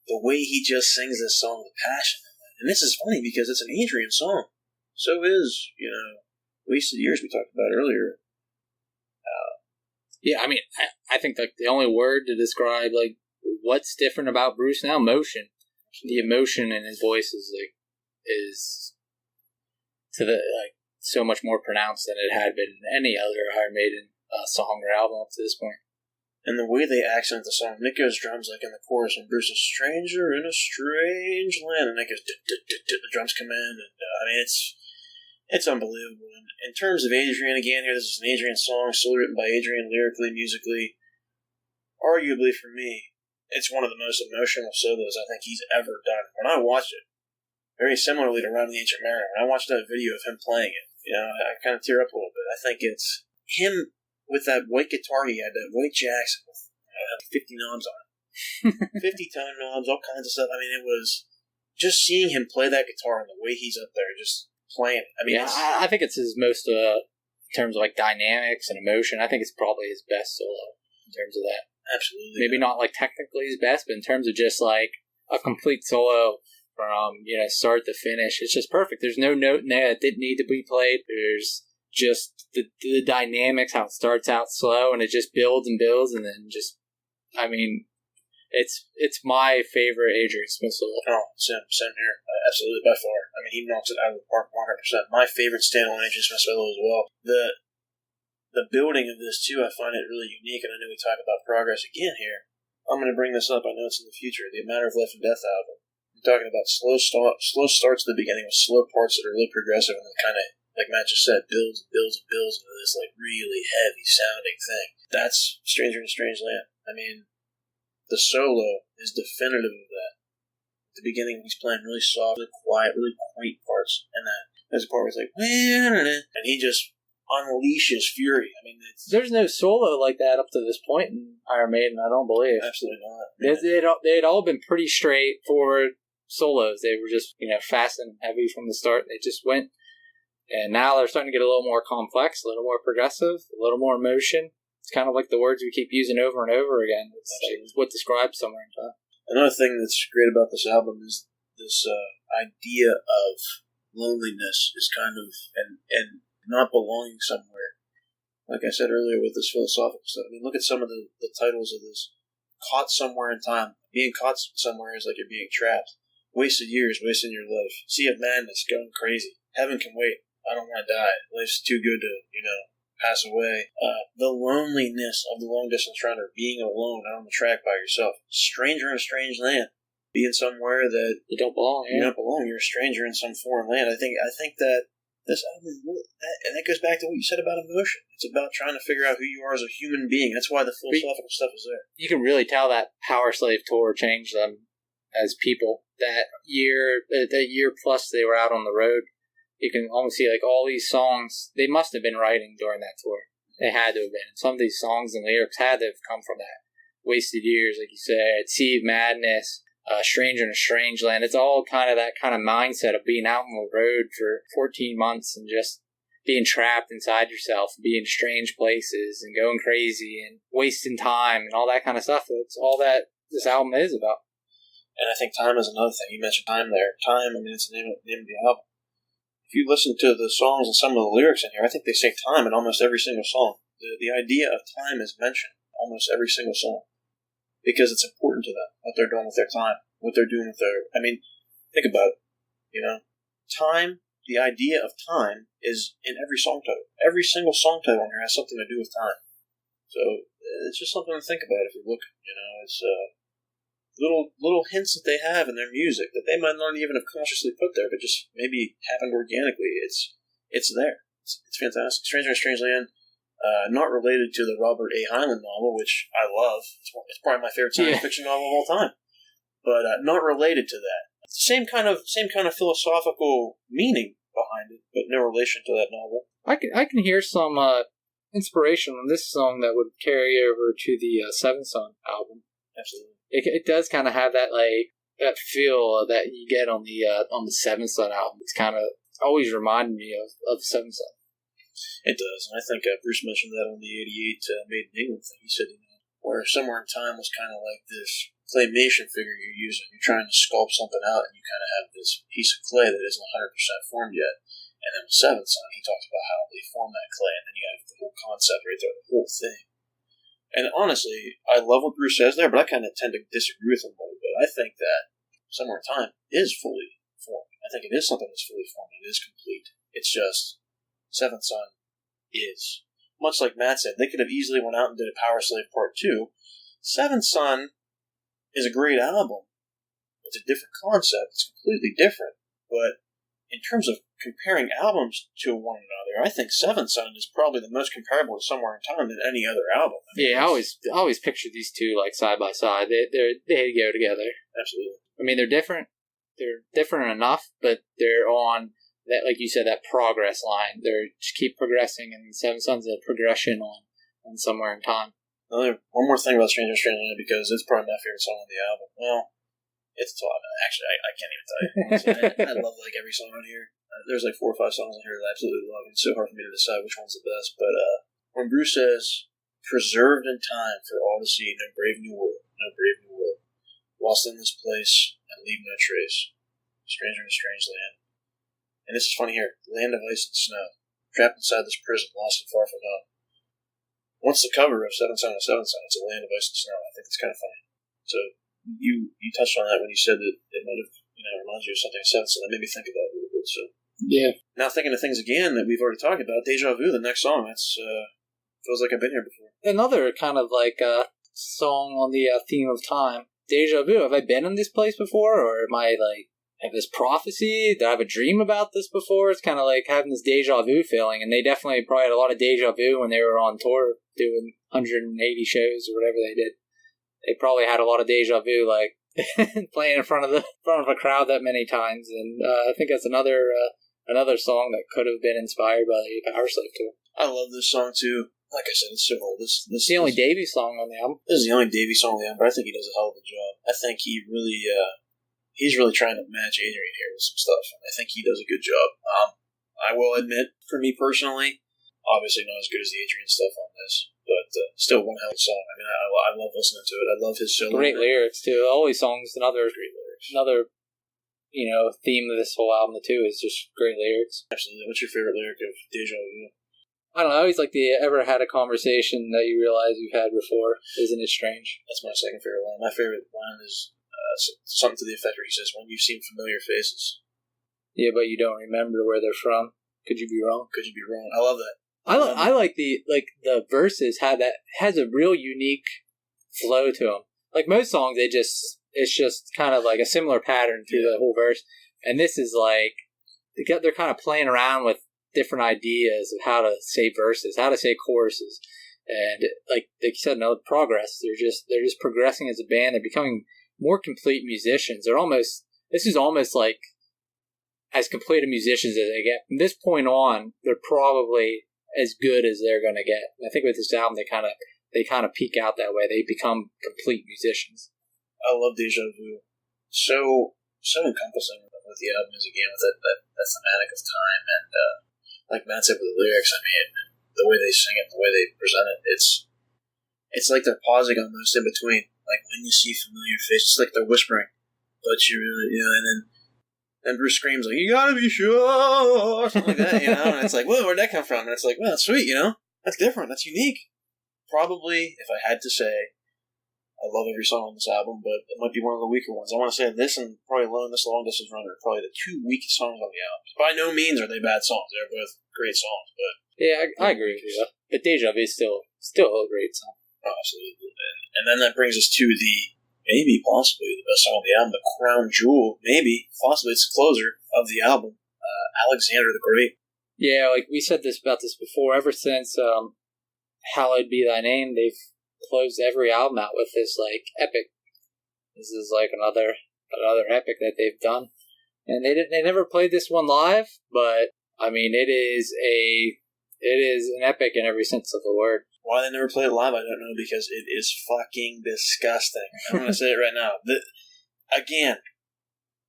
the way he just sings this song with passion. And this is funny because it's an Adrian song. So is, Wasted Years we talked about earlier. Yeah, I mean, I think like the only word to describe like what's different about Bruce now, emotion. The emotion in his voice is to the so much more pronounced than it had been in any other Iron Maiden song or album up to this point. And the way they accent the song, Nick goes drums like in the chorus, and Bruce is stranger in a strange land, and Nick goes the drums come in, and it's unbelievable. And in terms of Adrian, again, here, this is an Adrian song, still written by Adrian, lyrically, musically. Arguably, for me, it's one of the most emotional solos I think he's ever done. When I watched it, very similarly to Run the Ancient Mariner, when I watched that video of him playing it, I kind of tear up a little bit. I think it's him with that white guitar he had, that white Jackson with 50 knobs on it. 50 tone knobs, all kinds of stuff. I mean, it was just seeing him play that guitar and the way he's up there, just playing it. I mean, I think it's his most, in terms of like dynamics and emotion, I think it's probably his best solo in terms of that. Absolutely. Maybe not like technically his best, but in terms of just like a complete solo from, start to finish, it's just perfect. There's no note in there that didn't need to be played. There's just the dynamics, how it starts out slow and it just builds and builds, and then just, I mean, it's my favorite Adrian Smith solo. Oh, same here. Absolutely, by far. I mean, he knocks it out of the park 100%. My favorite standalone Adrian Smith solo as well. The building of this, too, I find it really unique, and I know we talk about progress again here. I'm going to bring this up. I know it's in the future. The A Matter of Life and Death album. I'm talking about slow starts at the beginning with slow parts that are really progressive and then kind of, like Matt just said, builds and builds and builds into this like really heavy sounding thing. That's Stranger in a Strange Land. I mean, the solo is definitive of that. At the beginning, he's playing really soft, really quiet, really quaint parts, and then there's a part where it's like, and he just unleashes fury. I mean, there's no solo like that up to this point in Iron Maiden, I don't believe. Absolutely not. They had all been pretty straightforward solos. They were just, fast and heavy from the start. They just went. And now they're starting to get a little more complex, a little more progressive, a little more emotion. It's kind of like the words we keep using over and over again. It's what describes Somewhere in Time. Another thing that's great about this album is this idea of loneliness is kind of, and not belonging somewhere. Like I said earlier with this philosophical stuff, I mean, look at some of the titles of this. Caught Somewhere in Time. Being caught somewhere is like you're being trapped. Wasted Years, wasting your life. Sea of Madness, going crazy. Heaven Can Wait. I don't want to die. Life's too good to, pass away. The loneliness of the long distance runner, being alone out on the track by yourself. Stranger in a Strange Land. Being somewhere that you don't belong. You don't belong. You're a stranger in some foreign land. I think that this album, and that goes back to what you said about emotion. It's about trying to figure out who you are as a human being. That's why the philosophical stuff is there. You can really tell that Power Slave tour changed them as people. That year plus they were out on the road. You can almost see like all these songs they must have been writing during that tour. They had to have been. Some of these songs and lyrics had to have come from that. Wasted Years, like you said, Sea of Madness, Stranger in a Strange Land. It's all kind of that kind of mindset of being out on the road for 14 months and just being trapped inside yourself, being in strange places and going crazy and wasting time and all that kind of stuff. That's all that this album is about. And I think time is another thing. You mentioned time there. Time, I mean, it's the name of the album. If you listen to the songs and some of the lyrics in here, I think they say time in almost every single song. The idea of time is mentioned in almost every single song because it's important to them, what they're doing with their time, what they're doing with their... I mean, think about it, Time, the idea of time is in every song title. Every single song title on here has something to do with time. So it's just something to think about if you look, it's... little hints that they have in their music that they might not even have consciously put there, but just maybe happened organically. It's there. It's fantastic. Stranger in a Strange Land, not related to the Robert A. Heinlein novel, which I love. It's probably my favorite science fiction novel of all time. But not related to that. It's the same kind of philosophical meaning behind it, but no relation to that novel. I can hear some inspiration on this song that would carry over to the Seventh Son album. Absolutely. It does kind of have that that feel that you get on the Seventh Son album. It's kind of always reminded me of Seventh Son. It does, and I think Bruce mentioned that on the '88 Made in England thing. He said, where Somewhere in Time was kind of like this claymation figure you're using. You're trying to sculpt something out, and you kind of have this piece of clay that isn't 100% formed yet. And then with Seventh Son, he talks about how they form that clay, and then you have the whole concept right there, the whole thing. And honestly, I love what Bruce says there, but I kind of tend to disagree with him a little bit. I think that Somewhere in Time is fully formed. I think it is something that's fully formed. It is complete. It's just Seventh Son is. Much like Matt said, they could have easily went out and did a Power Slave Part 2. Seventh Son is a great album. It's a different concept. It's completely different. But in terms of comparing albums to one another, I think Seventh Son is probably the most comparable to Somewhere in Time than any other album. I always picture these two like side by side. They go together. Absolutely. I mean, they're different. They're different enough, but they're on that, like you said, that progress line. They're just keep progressing, and Seventh Son's a progression on Somewhere in Time. One more thing about Stranger Strangeland, because it's probably my favorite song on the album. Well, it's a lot. Actually, I can't even tell you. I love like every song on here. There's like 4 or 5 songs on here that I absolutely love. It's so hard for me to decide which one's the best. But when Bruce says, "Preserved in time for all to see, no brave new world, lost in this place and leave no trace, stranger in a strange land." And this is funny here: land of ice and snow, trapped inside this prison, lost and far from home. What's the cover of Seventh Son of Seventh Son? It's a land of ice and snow. I think it's kind of funny. So you touched on that when you said that it might have reminds you of something of Seventh Son. That made me think of that a little bit. So yeah. Now thinking of things again that we've already talked about, Deja Vu, the next song. That's feels like I've been here before. Another kind of like song on the theme of time. Deja Vu. Have I been in this place before, or am I like have this prophecy? Did I have a dream about this before? It's kind of like having this deja vu feeling, and they definitely probably had a lot of deja vu when they were on tour doing 180 shows or whatever they did. They probably had a lot of deja vu, like playing in front of a crowd that many times, and I think that's another song that could have been inspired by the Power Slave tour. I love this song too. Like I said, it's so old. This is the only Davey song on the album. This is the only Davey song on the album, but I think he does a hell of a job. I think he really, he's really trying to match Adrian here with some stuff, and I think he does a good job. I will admit, for me personally, obviously not as good as the Adrian stuff on this, but still one hell of a song. I mean, I love listening to it. I love his solo. Great lyrics too. All these songs, another great lyrics. Another, theme of this whole album too is just great lyrics. Absolutely. What's your favorite lyric of Deja Vu? I don't know. I always like the ever had a conversation that you realize you've had before. Isn't it strange? That's my second favorite line. My favorite line is something to the effect where he says, "When you've seen familiar faces." Yeah, but you don't remember where they're from. Could you be wrong? Could you be wrong? I love that. I like the verses has a real unique flow to them. Like most songs, it's just kind of like a similar pattern through the whole verse. And this is like they're kind of playing around with different ideas of how to say verses, how to say choruses, and like you said, no progress. They're just progressing as a band. They're becoming more complete musicians. This is almost like as complete a musicians as they get. From this point on, they're probably as good as they're going to get. And I think with this album, they kind of peak out that way. They become complete musicians. I love Deja Vu. So encompassing what the album is again, with that thematic of time, and like Matt said with the lyrics, I mean, the way they sing it, the way they present it, it's like they're pausing almost in between. Like when you see familiar faces, it's like they're whispering, but you really, and then Bruce screams like, "You gotta be sure," or something like that, and it's like, whoa, where'd that come from? And it's like, well, that's sweet, that's different, that's unique. Probably, if I had to say, I love every song on this album, but it might be one of the weaker ones. I want to say this and probably Alone, This Long Distance Runner are probably the 2 weakest songs on the album. By no means are they bad songs. They're both great songs, but... Yeah, I agree with you. But Deja Vu is still a great song. Oh, absolutely. And then that brings us to possibly the best song on the album, the crown jewel, possibly it's the closer of the album, Alexander the Great. Yeah, like we said about this before, ever since Hallowed Be Thy Name, they've closed every album out with this like epic. This is like another epic that they've done, and they never played this one live, but I mean it is an epic in every sense of the word. Why they never played it live, I don't know, because it is fucking disgusting. I'm gonna say it right now. Again,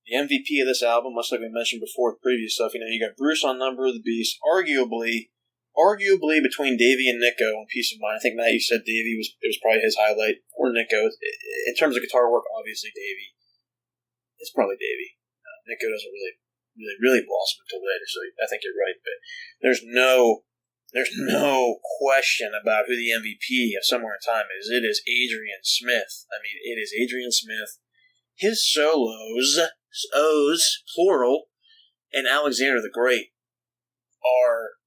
the MVP of this album, much like we mentioned before with previous stuff, you got Bruce on Number of the Beast, arguably arguably between Davey and Nico on Peace of Mind. I think, Matt, you said Davey was probably his highlight, or Nico. In terms of guitar work, obviously Davey. It's probably Davey. Nico doesn't really blossom until later, so I think you're right. But there's no question about who the MVP of Somewhere in Time is. It is Adrian Smith. I mean, it is Adrian Smith. His solos, O's, plural, and Alexander the Great are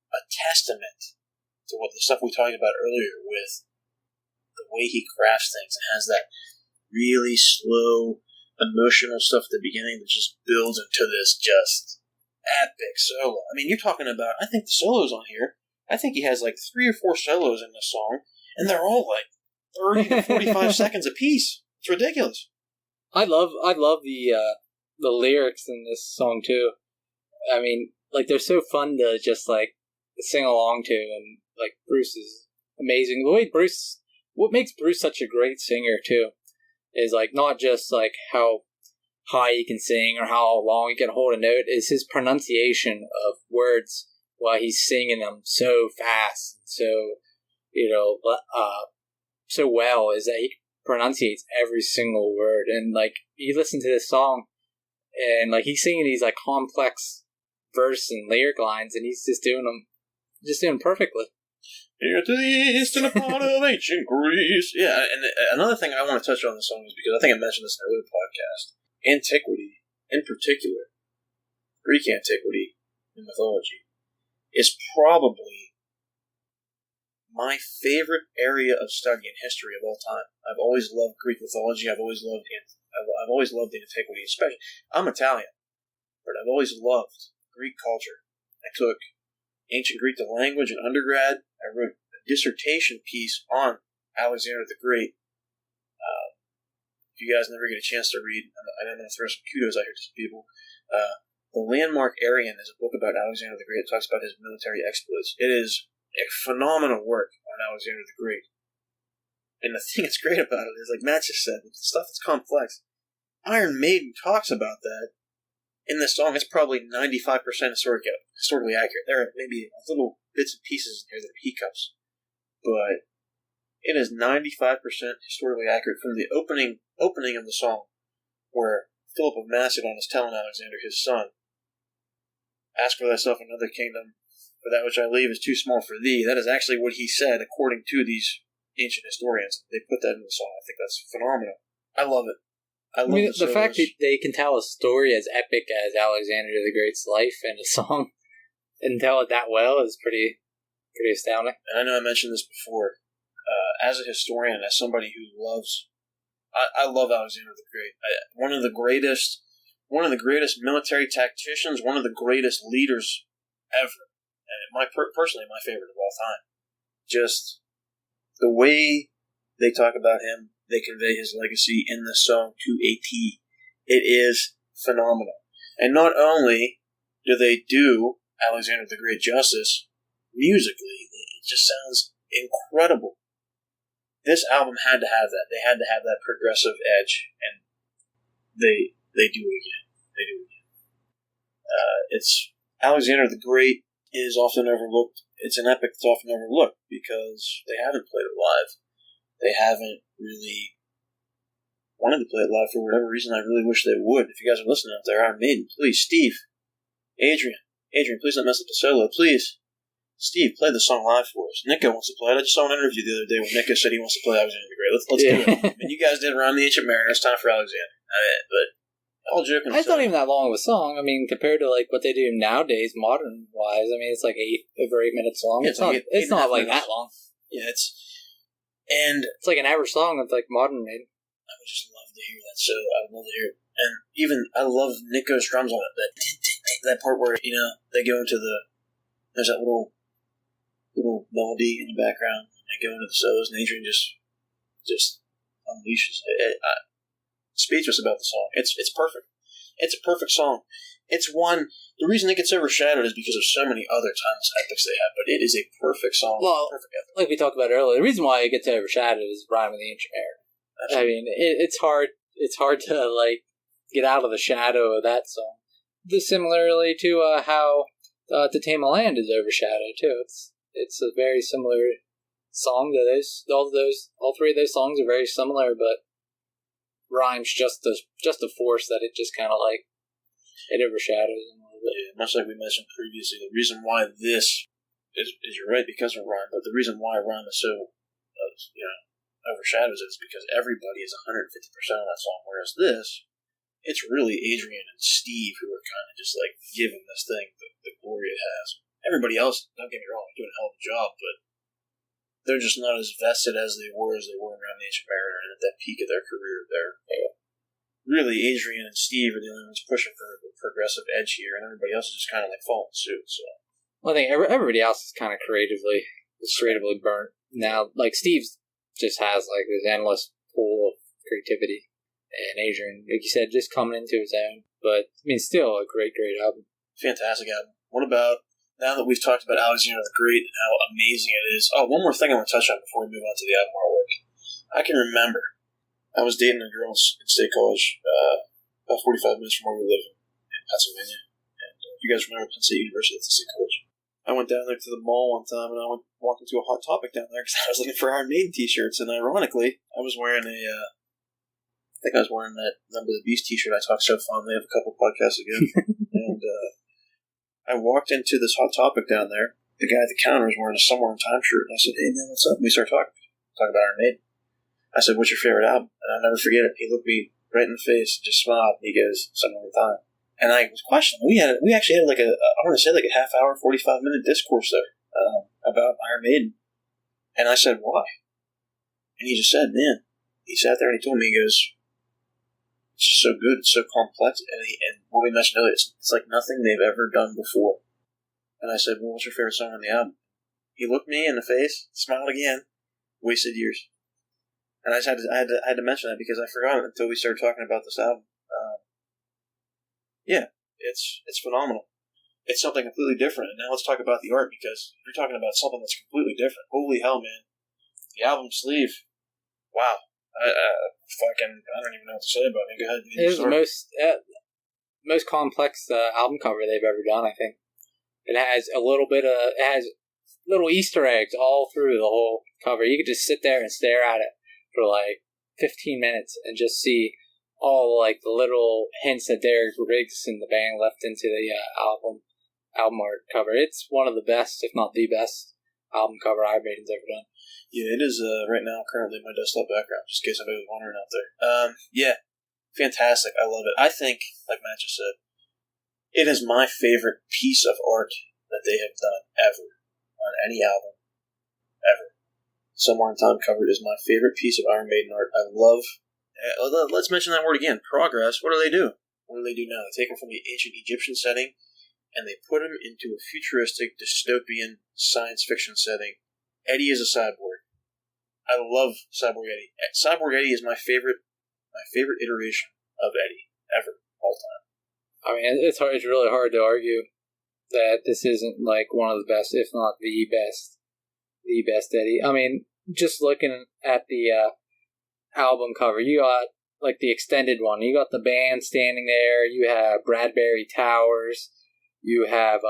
a testament to what the stuff we talked about earlier with the way he crafts things and has that really slow, emotional stuff at the beginning that just builds into this just epic solo. I mean, you're talking about, I think the solos on here, I think he has like 3 or 4 solos in this song, and they're all like 30 to 45 seconds apiece. It's ridiculous. I love the lyrics in this song too. I mean, like, they're so fun to just like sing along to, and like Bruce is amazing. The way what makes Bruce such a great singer too is like not just like how high he can sing or how long he can hold a note, is his pronunciation of words while he's singing them so fast, so so well, is that he pronunciates every single word. And like, you listen to this song and like he's singing these like complex verse and lyric lines, and he's just doing perfectly. Here to the east and a part of ancient Greece. Yeah, and another thing I want to touch on the song is because I think I mentioned this in an earlier podcast. Antiquity, in particular, Greek antiquity and mythology, is probably my favorite area of study in history of all time. I've always loved Greek mythology. I've always loved the antiquity, especially. I'm Italian, but I've always loved Greek culture. I took ancient Greek, the language, in undergrad. I wrote a dissertation piece on Alexander the Great. If you guys never get a chance to read, I'm going to throw some kudos out here to some people. The Landmark Aryan is a book about Alexander the Great. It talks about his military exploits. It is a phenomenal work on Alexander the Great. And the thing that's great about it is, like Matt just said, the stuff that's complex. Iron Maiden talks about that in this song. It's probably 95% historically accurate. There are maybe little bits and pieces in here that are hiccups, but it is 95% historically accurate from the opening of the song, where Philip of Macedon is telling Alexander, his son, "Ask for thyself another kingdom, for that which I leave is too small for thee." That is actually what he said, according to these ancient historians. They put that in the song. I think that's phenomenal. I love it. I mean, the fact that they can tell a story as epic as Alexander the Great's life in a song and tell it that well is pretty astounding. And I know I mentioned this before. As a historian, as somebody who loves, I love Alexander the Great. One of the greatest military tacticians, one of the greatest leaders ever, and personally my favorite of all time. Just the way they talk about him, they convey his legacy in the song to a T. It is phenomenal. And not only do they do Alexander the Great justice musically, it just sounds incredible. This album had to have that. They had to have that progressive edge, and they do it again. They do it again. It's Alexander the Great is often overlooked. It's an epic that's often overlooked because they haven't played it live. They haven't really wanted to play it live for whatever reason. I really wish they would. If you guys are listening out there, Iron Maiden, please, Steve, Adrian, please don't mess up the solo, please. Steve, play the song live for us. Nico wants to play it. I just saw an interview the other day where Nico said he wants to play Alexander the Great. Let's do it. I mean, you guys did Around the Ancient Mariner. It's time for Alexander. But all joking aside, it's not even that long of a song. I mean, compared to like what they do nowadays, modern wise. I mean, it's like over 8 minutes long. Yeah, it's not like that long. Yeah, it's like an average song of like modern made. I would just love to hear that. So I would love to hear it. And even I love Nico's drums on it. That part where they go into there's that little melody in the background, and they go into the solos, and Adrian just unleashes it. Speechless about the song. It's perfect. It's a perfect song. It's one. The reason it gets overshadowed is because of so many other timeless epics they have, but it is a perfect song. Well, perfect epic. Like we talked about earlier, the reason why it gets overshadowed is Rhyme of the Ancient Mariner. I mean, it's hard. It's hard to like get out of the shadow of that song. Similarly to how To Tame a Land is overshadowed too. It's a very similar song to those. All three of those songs are very similar, but rhymes just a force that it just kind of like it overshadows them a little bit. Yeah, much like we mentioned previously, the reason why this is you're right because of rhyme, but the reason why rhyme is so overshadows it is because everybody is 150% of that song, whereas this, it's really Adrian and Steve who are kind of just like giving this thing the glory it has. Everybody else, don't get me wrong, doing a hell of a job, but they're just not as vested as they were around the Ancient Mariner and at that peak of their career there. Yeah. Really, Adrian and Steve are the only ones pushing for the progressive edge here, and everybody else is just kind of like following suit. So, well, I think everybody else is kind of creatively burnt now. Like Steve's just has like this endless pool of creativity, and Adrian, like you said, just coming into his own. But I mean, still a great album. Fantastic album. What about now that we've talked about Alexander the Great and how amazing it is? Oh, one more thing I want to touch on before we move on to the album artwork. I can remember I was dating a girl in State College, about 45 minutes from where we live in Pennsylvania. And you guys remember Penn State University? It's a State College. I went down there to the mall one time, and I walked into a Hot Topic down there because I was looking for Iron Maiden t-shirts, and ironically, I was wearing that Number of the Beast t-shirt I talked so fondly of a couple podcasts ago. And I walked into this Hot Topic down there. The guy at the counter was wearing a Somewhere in Time shirt, and I said, "Hey man, what's up?" And we started talking about Iron Maiden. I said, "What's your favorite album?" And I'll never forget it. He looked me right in the face and just smiled, and he goes, "Somewhere in Time." And I was questioning. We actually had like I want to say like a half hour, 45-minute discourse there about Iron Maiden. And I said, "Why?" And he just said, "Man," he sat there and he told me, he goes, "It's just so good, it's so complex." And what we mentioned earlier, it's like nothing they've ever done before. And I said, "Well, what's your favorite song on the album?" He looked me in the face, smiled again, "Wasted Years." And I had to mention that because I forgot it until we started talking about this album. Yeah, it's phenomenal. It's something completely different. And now let's talk about the art, because if you're talking about something that's completely different, holy hell, man. The album sleeve, wow. I don't even know what to say about it. Go ahead. It is the most complex album cover they've ever done, I think. It has it has little Easter eggs all through the whole cover. You could just sit there and stare at it for like 15 minutes and just see all like the little hints that Derek Riggs and the band left into the album art cover. It's one of the best, if not the best, album cover Iron Maiden's ever done. Yeah, it is right now currently my desktop background, just in case anybody was wondering out there. Yeah, fantastic. I love it. I think, like Matt just said, it is my favorite piece of art that they have done ever on any album, ever. Somewhere in Time cover is my favorite piece of Iron Maiden art. I love. Let's mention that word again. Progress. What do they do? What do they do now? They take them from the ancient Egyptian setting, and they put them into a futuristic, dystopian science fiction setting. Eddie is a cyborg. I love Cyborg Eddie. Cyborg Eddie is my favorite iteration of Eddie ever, all time. I mean, it's really hard to argue that this isn't like one of the best, if not the best Eddie. I mean, just looking at the album cover, you got like the extended one. You got the band standing there. You have Bradbury Towers. You have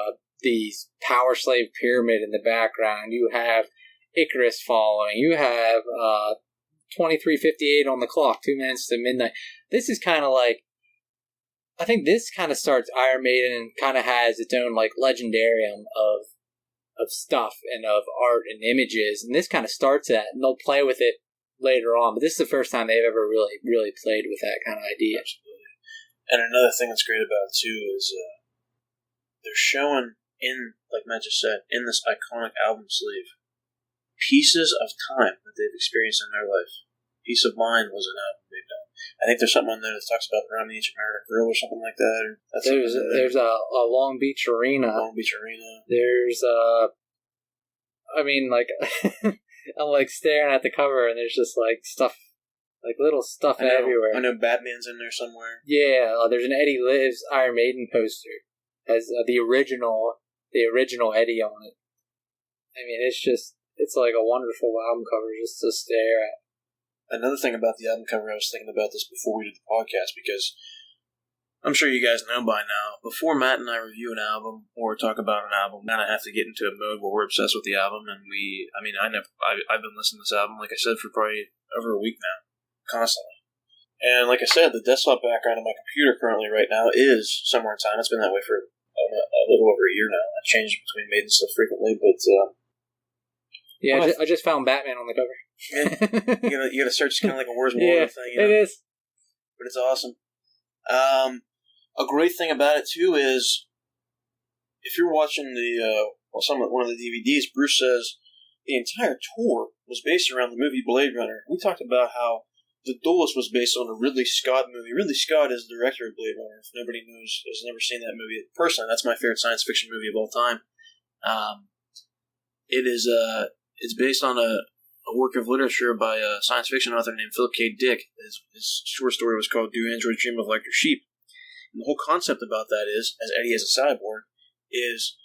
the Power Slave Pyramid in the background. You have Icarus following. You have 23:58 on the clock, 2 minutes to midnight. This is kind of like, I think this kind of starts Iron Maiden and kind of has its own like legendarium of stuff and of art and images, and this kind of starts that, and they'll play with it later on. But this is the first time they've ever really played with that kind of idea. Absolutely. And another thing that's great about it too is they're showing in, like Matt just said, in this iconic album sleeve, pieces of time that they've experienced in their life. Peace of Mind was an album they've done. I think there's something on there that talks about Around the Ancient Mariner Grill or something like that. Or there's a Long Beach Arena. Long Beach Arena. There's I mean, like I'm like staring at the cover and there's just like stuff, like little stuff everywhere. I know Batman's in there somewhere. Yeah, there's an Eddie Lives Iron Maiden poster. Has the original Eddie on it. I mean, it's like a wonderful album cover just to stare at. Another thing about the album cover, I was thinking about this before we did the podcast, because I'm sure you guys know by now, before Matt and I review an album or talk about an album, Matt and I have to get into a mode where we're obsessed with the album, and I've been listening to this album, like I said, for probably over a week now, constantly. And like I said, the desktop background on my computer currently right now is Somewhere in Time. It's been that way for a little over a year now. I change between Maiden stuff frequently, but I just found Batman on the cover. Yeah, you gotta search kind of like a Where's Waldo thing. It is. But it's awesome. A great thing about it too is if you're watching one of the DVDs, Bruce says the entire tour was based around the movie Blade Runner. We talked about how The Duelist was based on a Ridley Scott movie. Ridley Scott is the director of Blade Runner. If nobody knows, has never seen that movie, personally, that's my favorite science fiction movie of all time. It's based on a work of literature by a science fiction author named Philip K. Dick. His short story was called Do Androids Dream of Electric Sheep? And the whole concept about that is, as Eddie is a cyborg, is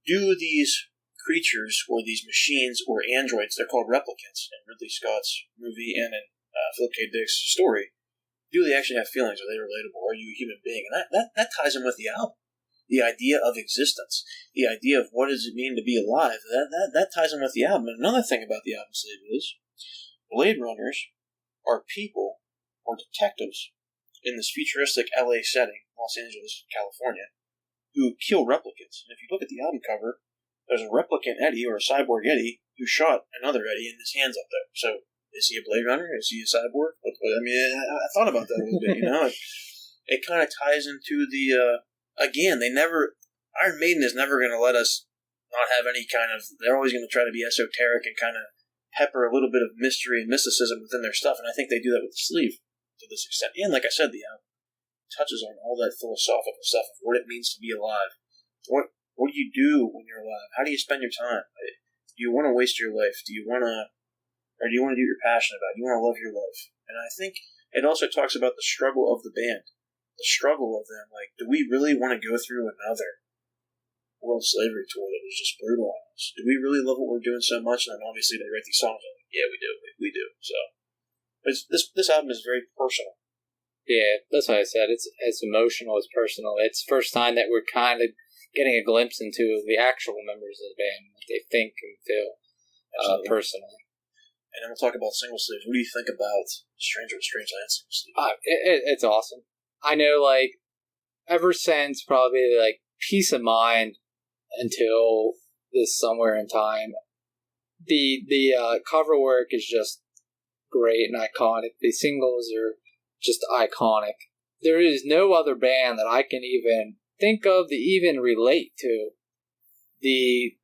do these creatures or these machines or androids, they're called replicants in Ridley Scott's movie and in Philip K. Dick's story, do they actually have feelings? Are they relatable? Are you a human being? And that ties in with the album. The idea of existence, the idea of what does it mean to be alive, that ties in with the album. And another thing about the album sleeve is Blade Runners are people or detectives in this futuristic LA setting, Los Angeles, California, who kill replicants. And if you look at the album cover, there's a replicant Eddie or a cyborg Eddie who shot another Eddie and his hands up there. So is he a Blade Runner? Is he a cyborg? I mean, I thought about that a little bit, you know? It kind of ties into the... Again, Iron Maiden is never going to let us not have any kind of, they're always going to try to be esoteric and kind of pepper a little bit of mystery and mysticism within their stuff, and I think they do that with the sleeve to this extent. And like I said, the album touches on all that philosophical stuff of what it means to be alive. What do you do when you're alive? How do you spend your time? Do you want to waste your life? Do you want to do what you're passionate about? Do you want to love your life? And I think it also talks about the struggle of the band. The struggle of them, like, do we really want to go through another world slavery tour that was just brutal on us? Do we really love what we're doing so much? And then obviously they write these songs, and like, yeah, we do. So, but this album is very personal. Yeah, that's what I said. It's emotional, it's personal. It's the first time that we're kind of getting a glimpse into the actual members of the band, what they think and feel personally. And then we'll talk about single sleeves. What do you think about Stranger in Strangeland single sleeve? It's awesome. I know, like, ever since probably, like, Peace of Mind until this Somewhere in Time, the cover work is just great and iconic. The singles are just iconic. There is no other band that I can even think of to even relate to the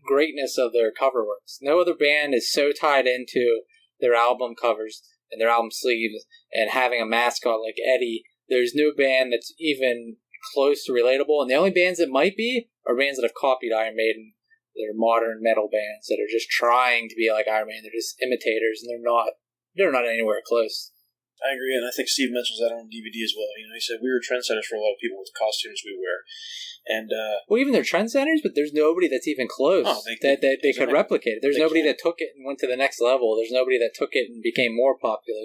greatness of their cover works. No other band is so tied into their album covers and their album sleeves and having a mascot like Eddie. There's no band that's even close to relatable, and the only bands that might be are bands that have copied Iron Maiden. They're modern metal bands that are just trying to be like Iron Maiden. They're just imitators, and they're not anywhere close. I agree, and I think Steve mentions that on DVD as well. You know, he said we were trendsetters for a lot of people with the costumes we wear, and well, even they're trendsetters, but there's nobody that's even close that could replicate it. There's nobody that took it and went to the next level. There's nobody that took it and became more popular.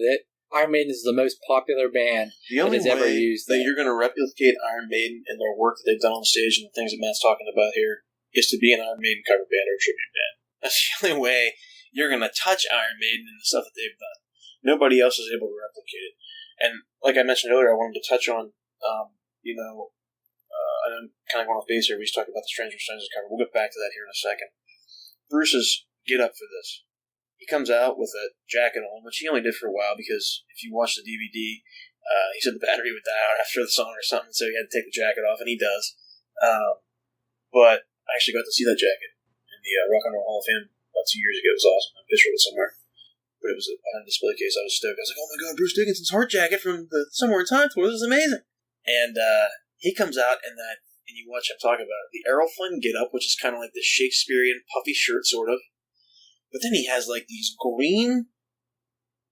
Iron Maiden is the most popular band that has ever used that. You're going to replicate Iron Maiden and their work that they've done on stage and the things that Matt's talking about here is to be an Iron Maiden cover band or a tribute band. That's the only way you're going to touch Iron Maiden and the stuff that they've done. Nobody else is able to replicate it. And like I mentioned earlier, I wanted to touch on, and I'm kind of going off base here. We just talked about the Stranger Strangers cover. We'll get back to that here in a second. Bruce's get up for this. He comes out with a jacket on, which he only did for a while because if you watch the DVD, he said the battery would die out after the song or something, so he had to take the jacket off, and he does. But I actually got to see that jacket in the Rock and Roll Hall of Fame about 2 years ago. It was awesome. I have a picture of it somewhere. But it was behind a display case. I was stoked. I was like, oh my god, Bruce Dickinson's heart jacket from the Somewhere in Time tour. This is amazing. And he comes out in that, and you watch him talk about it. The Errol Flynn get up, which is kind of like this Shakespearean puffy shirt, sort of. But then he has like these green,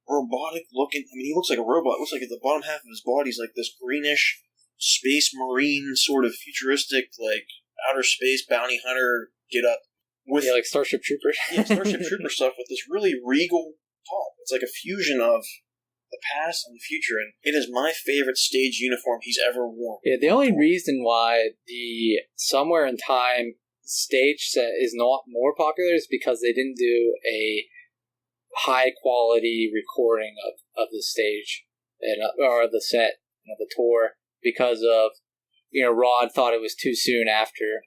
robotic looking. I mean, he looks like a robot. It looks like at the bottom half of his body is like this greenish, space marine sort of futuristic, like outer space bounty hunter get up with like Starship Troopers. Yeah, Starship Trooper stuff with this really regal top. It's like a fusion of the past and the future, and it is my favorite stage uniform he's ever worn. Yeah, the only reason why the Somewhere in Time stage set is not more popular is because they didn't do a high quality recording of the stage and or the set of the tour because of Rod thought it was too soon after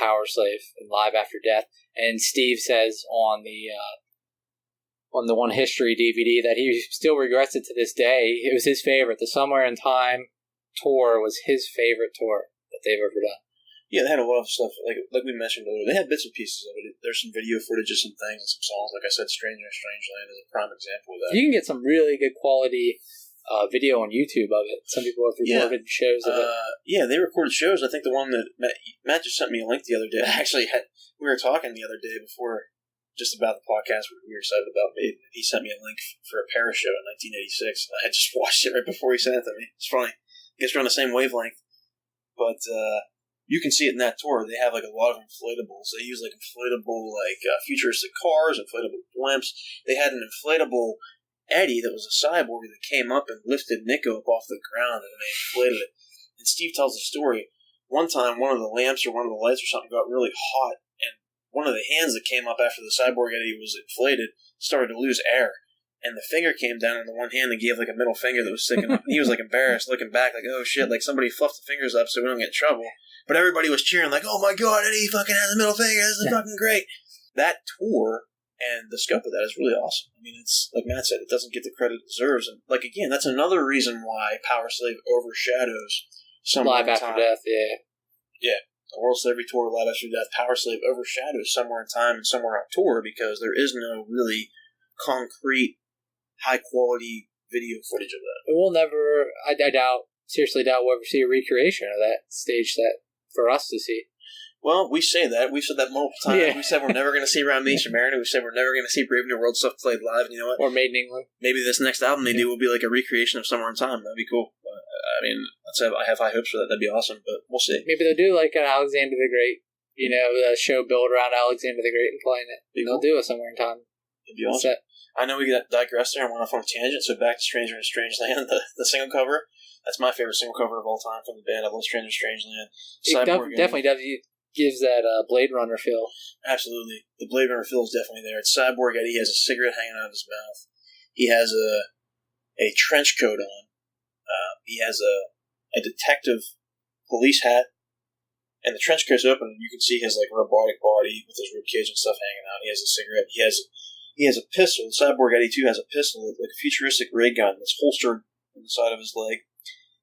Power Slave and Live After Death, and Steve says on the One History DVD that he still regrets it to this day. It was his favorite. The Somewhere in Time tour was his favorite tour that they've ever done. Yeah, they had a lot of stuff, like we mentioned earlier. They had bits and pieces of it. There's some video footage of some things and some songs. Like I said, Stranger in a Strange Land is a prime example of that. You can get some really good quality video on YouTube of it. Some people have recorded shows of it. Yeah, they recorded shows. I think the one that Matt just sent me a link the other day. We were talking the other day before, just about the podcast we were excited about. He sent me a link for a Paris show in 1986, and I had just watched it right before he sent it to me. It's funny. I guess we're on the same wavelength. But you can see it in that tour. They have like a lot of inflatables. They use like inflatable, futuristic cars, inflatable blimps. They had an inflatable Eddie that was a cyborg that came up and lifted Nico up off the ground, and they inflated it. And Steve tells the story. One time, one of the lamps or one of the lights or something got really hot, and one of the hands that came up after the cyborg Eddie was inflated started to lose air. And the finger came down on the one hand and gave like a middle finger that was sticking up. And he was like embarrassed, looking back, like, oh shit, like somebody fluffed the fingers up so we don't get in trouble. But everybody was cheering, like, oh my god, Eddie fucking has a middle finger, this is fucking great. That tour and the scope of that is really awesome. I mean, it's, like Matt said, it doesn't get the credit it deserves. And, like, again, that's another reason why Power Slave overshadows Somewhere Live After Death, yeah. Yeah. The World Slavery Tour, Live After Death, Power Slave overshadows Somewhere in Time and Somewhere on Tour because there is no really concrete, high-quality video footage of that. We'll never, I seriously doubt we'll ever see a recreation of that stage set for us to see. Well, we say that. We've said that multiple times. Yeah. We said we're never going to see Round Nation Mariner. We said we're never going to see Brave New World stuff played live. And you know what? Or Made in England. Maybe this next album they do will be like a recreation of Somewhere in Time. That'd be cool. I mean, I have high hopes for that. That'd be awesome, but we'll see. Maybe they'll do like an Alexander the Great, the show built around Alexander the Great and playing it. They'll do it Somewhere in Time. It'd be awesome. I know we got digressed there and went off on a tangent, so back to Stranger in a Strange Land, the single cover. That's my favorite single cover of all time from the band. I love Stranger in a Strange Land. It definitely does. Gives that Blade Runner feel. Absolutely. The Blade Runner feel is definitely there. It's Cyborg Eddie. He has a cigarette hanging out of his mouth. He has a trench coat on. He has a detective police hat. And the trench coat's open, and you can see his like robotic body with his ribcage and stuff hanging out. He has a cigarette. He has a pistol. Cyborg Eddie, too, has a pistol, like a futuristic ray gun that's holstered on the side of his leg.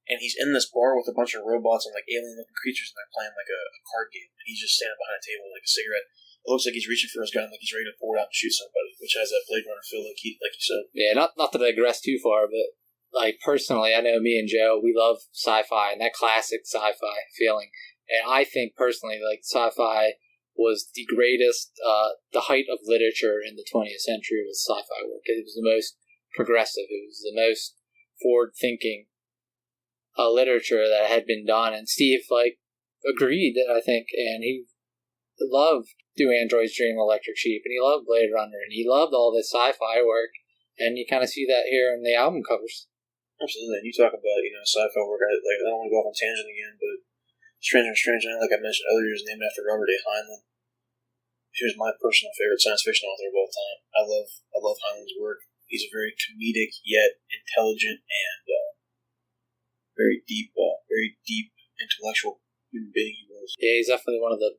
And he's in this bar with a bunch of robots and like alien-looking creatures, and they're playing like a card game. And he's just standing behind a table with like a cigarette. It looks like he's reaching for his gun, like he's ready to pull it out and shoot somebody, which has that Blade Runner feel, like you said. Yeah, not to digress too far, but like personally, I know me and Joe, we love sci-fi and that classic sci-fi feeling. And I think personally, like sci-fi was the greatest, the height of literature in the 20th century was sci-fi work. It was the most progressive. It was the most forward-thinking literature that had been done. And Steve, agreed, I think, and he loved Do Androids Dream Electric Sheep, and he loved Blade Runner, and he loved all this sci-fi work, and you kind of see that here in the album covers. Absolutely. And you talk about, sci-fi work, I don't want to go off on tangent again, but Stranger in a Strange Land, like I mentioned earlier, is named after Robert A. Heinlein. He was my personal favorite science fiction author of all time. I love Heinlein's work. He's a very comedic yet intelligent and very deep intellectual human being he was. Yeah, he's definitely one of the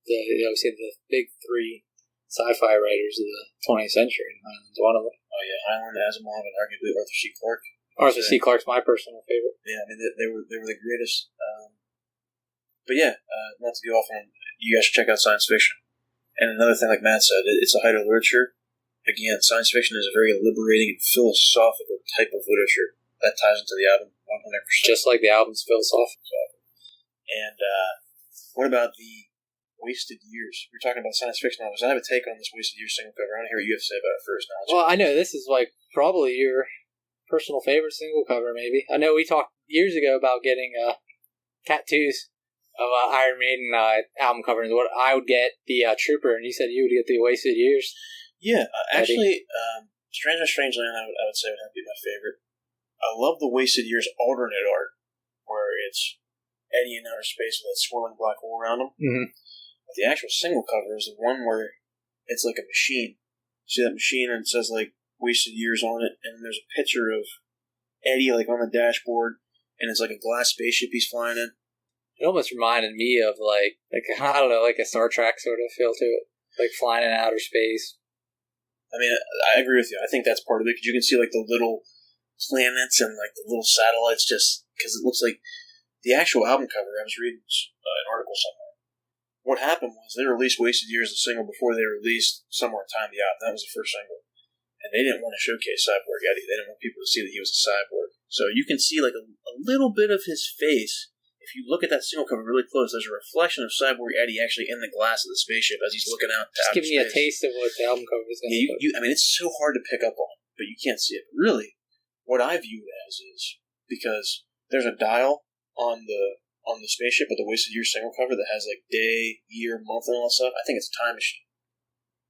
big three sci-fi writers of the 20th century. Heinlein's one of them. Oh yeah, Heinlein, Asimov, and arguably Arthur C. Clarke. Arthur C. Clarke's my personal favorite. Yeah, I mean they were the greatest. But yeah, not to go off on, you guys should check out science fiction. And another thing, like Matt said, it's a height of literature. Again, science fiction is a very liberating and philosophical type of literature that ties into the album 100%. Just like the album's philosophical. And what about the Wasted Years? We're talking about science fiction novels. I have a take on this Wasted Years single cover. I want to hear what you have to say about it first. Now. Well, I know this is probably your personal favorite single cover, maybe. I know we talked years ago about getting tattoos of Iron Maiden album cover, and what I would get the Trooper, and you said you would get the Wasted Years. Yeah, actually, Stranger Strangeland, I would say would have to be my favorite. I love the Wasted Years alternate art, where it's Eddie in outer space with that swirling black hole around him. Mm-hmm. But the actual single cover is the one where it's like a machine. See that machine, and it says like Wasted Years on it, and there's a picture of Eddie like on the dashboard, and it's like a glass spaceship he's flying in. It almost reminded me of like I don't know, like a Star Trek sort of feel to it, like flying in outer space. I mean, I agree with you. I think that's part of it, because you can see like the little planets and like the little satellites, just because it looks like the actual album cover. I was reading an article somewhere. What happened was they released Wasted Years, the single, before they released Somewhere in Time, the album. That was the first single. And they didn't want to showcase Cyborg Eddie. They didn't want people to see that he was a cyborg. So you can see like a little bit of his face. If you look at that single cover really close, there's a reflection of Cyborg Eddie actually in the glass of the spaceship as he's looking out. Just giving you a taste of what the album cover is going to be. I mean, it's so hard to pick up on, but you can't see it. But really, what I view it as is, because there's a dial on the spaceship with the Wasted Years single cover that has like day, year, month, and all that stuff. I think it's a time machine.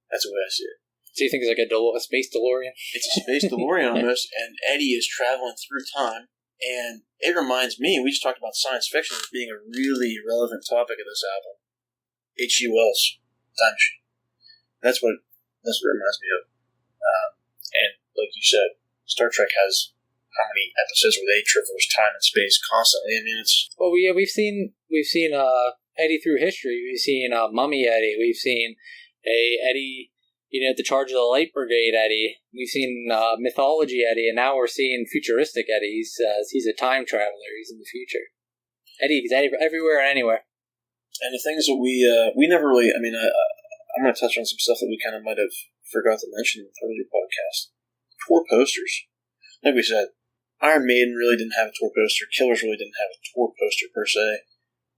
That's the way I see it. So you think it's like a space DeLorean? It's a space DeLorean almost, and Eddie is traveling through time. And it reminds me, we just talked about science fiction as being a really relevant topic of this album. H.G. Wells, Time Machine. That's what it reminds me of. And like you said, Star Trek has how many episodes where they traverse time and space constantly? I mean, it's we've seen Eddie through history. We've seen Mummy Eddie. We've seen Eddie. The Charge of the Light Brigade Eddie. We've seen Mythology Eddie, and now we're seeing Futuristic Eddie. He's a time traveler. He's in the future. Eddie's everywhere and anywhere. And the things that we never really, I mean, I'm going to touch on some stuff that we kind of might have forgot to mention in the earlier podcast. Tour posters. Like we said, Iron Maiden really didn't have a tour poster. Killers really didn't have a tour poster per se.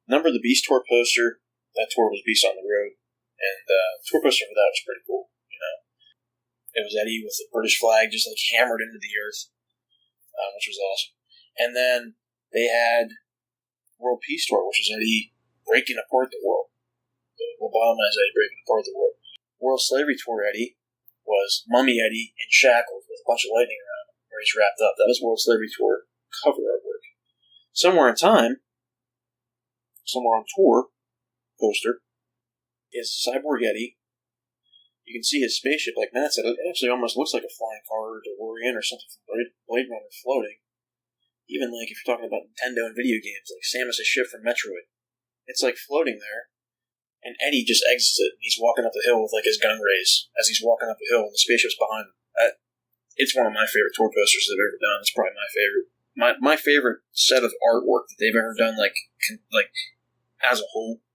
Number of the Beast tour poster, that tour was Beast on the Road. And the tour poster for that was pretty cool. It was Eddie with the British flag just like hammered into the earth, which was awesome. And then they had World Peace Tour, which was Eddie breaking apart the world. The lobotomized Eddie breaking apart the world. World Slavery Tour Eddie was Mummy Eddie in shackles with a bunch of lightning around him, where he's wrapped up. That was World Slavery Tour cover artwork. Somewhere in Time, Somewhere on Tour poster is Cyborg Eddie. You can see his spaceship, like Matt said. It actually almost looks like a flying car or DeLorean or something from Blade Runner floating. Even like if you're talking about Nintendo and video games, like Samus's ship from Metroid. It's like floating there, and Eddie just exits it. He's walking up the hill with like his gun raised as he's walking up the hill, and the spaceship's behind him. It's one of my favorite tour posters they've ever done. It's probably my favorite. My favorite set of artwork that they've ever done, like as a whole,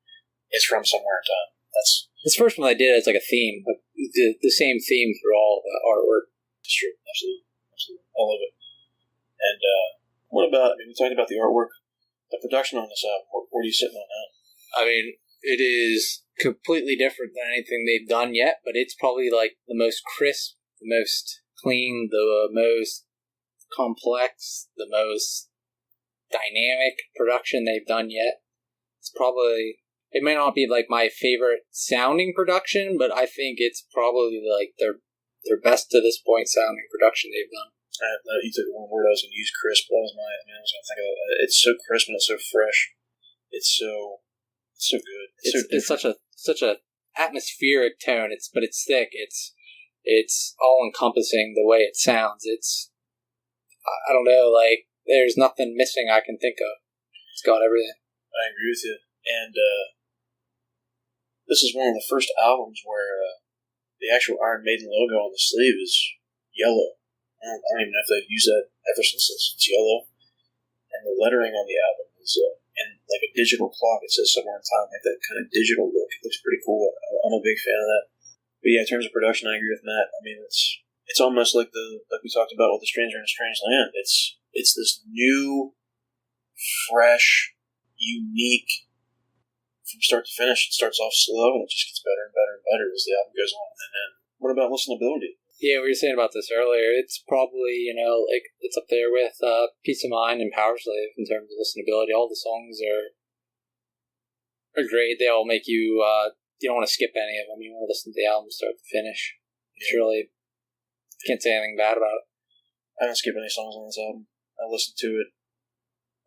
is from Somewhere in Time. That's this first one I did as like a theme, but the same theme through all the artwork. That's true, absolutely. All of it. And what about? I mean, we talked about the artwork, the production on this album. Where are you sitting on that? I mean, it is completely different than anything they've done yet, but it's probably like the most crisp, the most clean, the most complex, the most dynamic production they've done yet. It's probably. It may not be like my favorite sounding production, but I think it's probably like their best to this point sounding production they've done. You took one word I was going to use, crisp. That was I was going to think of it. It's so crisp and it's so fresh. It's so good. It's such a atmospheric tone. It's thick. It's all encompassing the way it sounds. I don't know. Like there's nothing missing I can think of. It's got everything. I agree with you. And this is one of the first albums where the actual Iron Maiden logo on the sleeve is yellow. I don't even know if they've used that ever since it's yellow. And the lettering on the album is in like a digital clock. It says Somewhere in Time, like that kind of digital look. It looks pretty cool. I'm a big fan of that. But yeah, in terms of production, I agree with Matt. I mean, it's almost like we talked about with The Stranger in a Strange Land. It's this new, fresh, unique. From start to finish, it starts off slow and it just gets better and better and better as the album goes on. And then, what about listenability? Yeah, we were saying about this earlier. It's probably, like it's up there with Peace of Mind and Power Slave in terms of listenability. All the songs are great. They all make you, you don't want to skip any of them. You want to listen to the album start to finish. It's really Can't say anything bad about it. I don't skip any songs on this album. I listen to it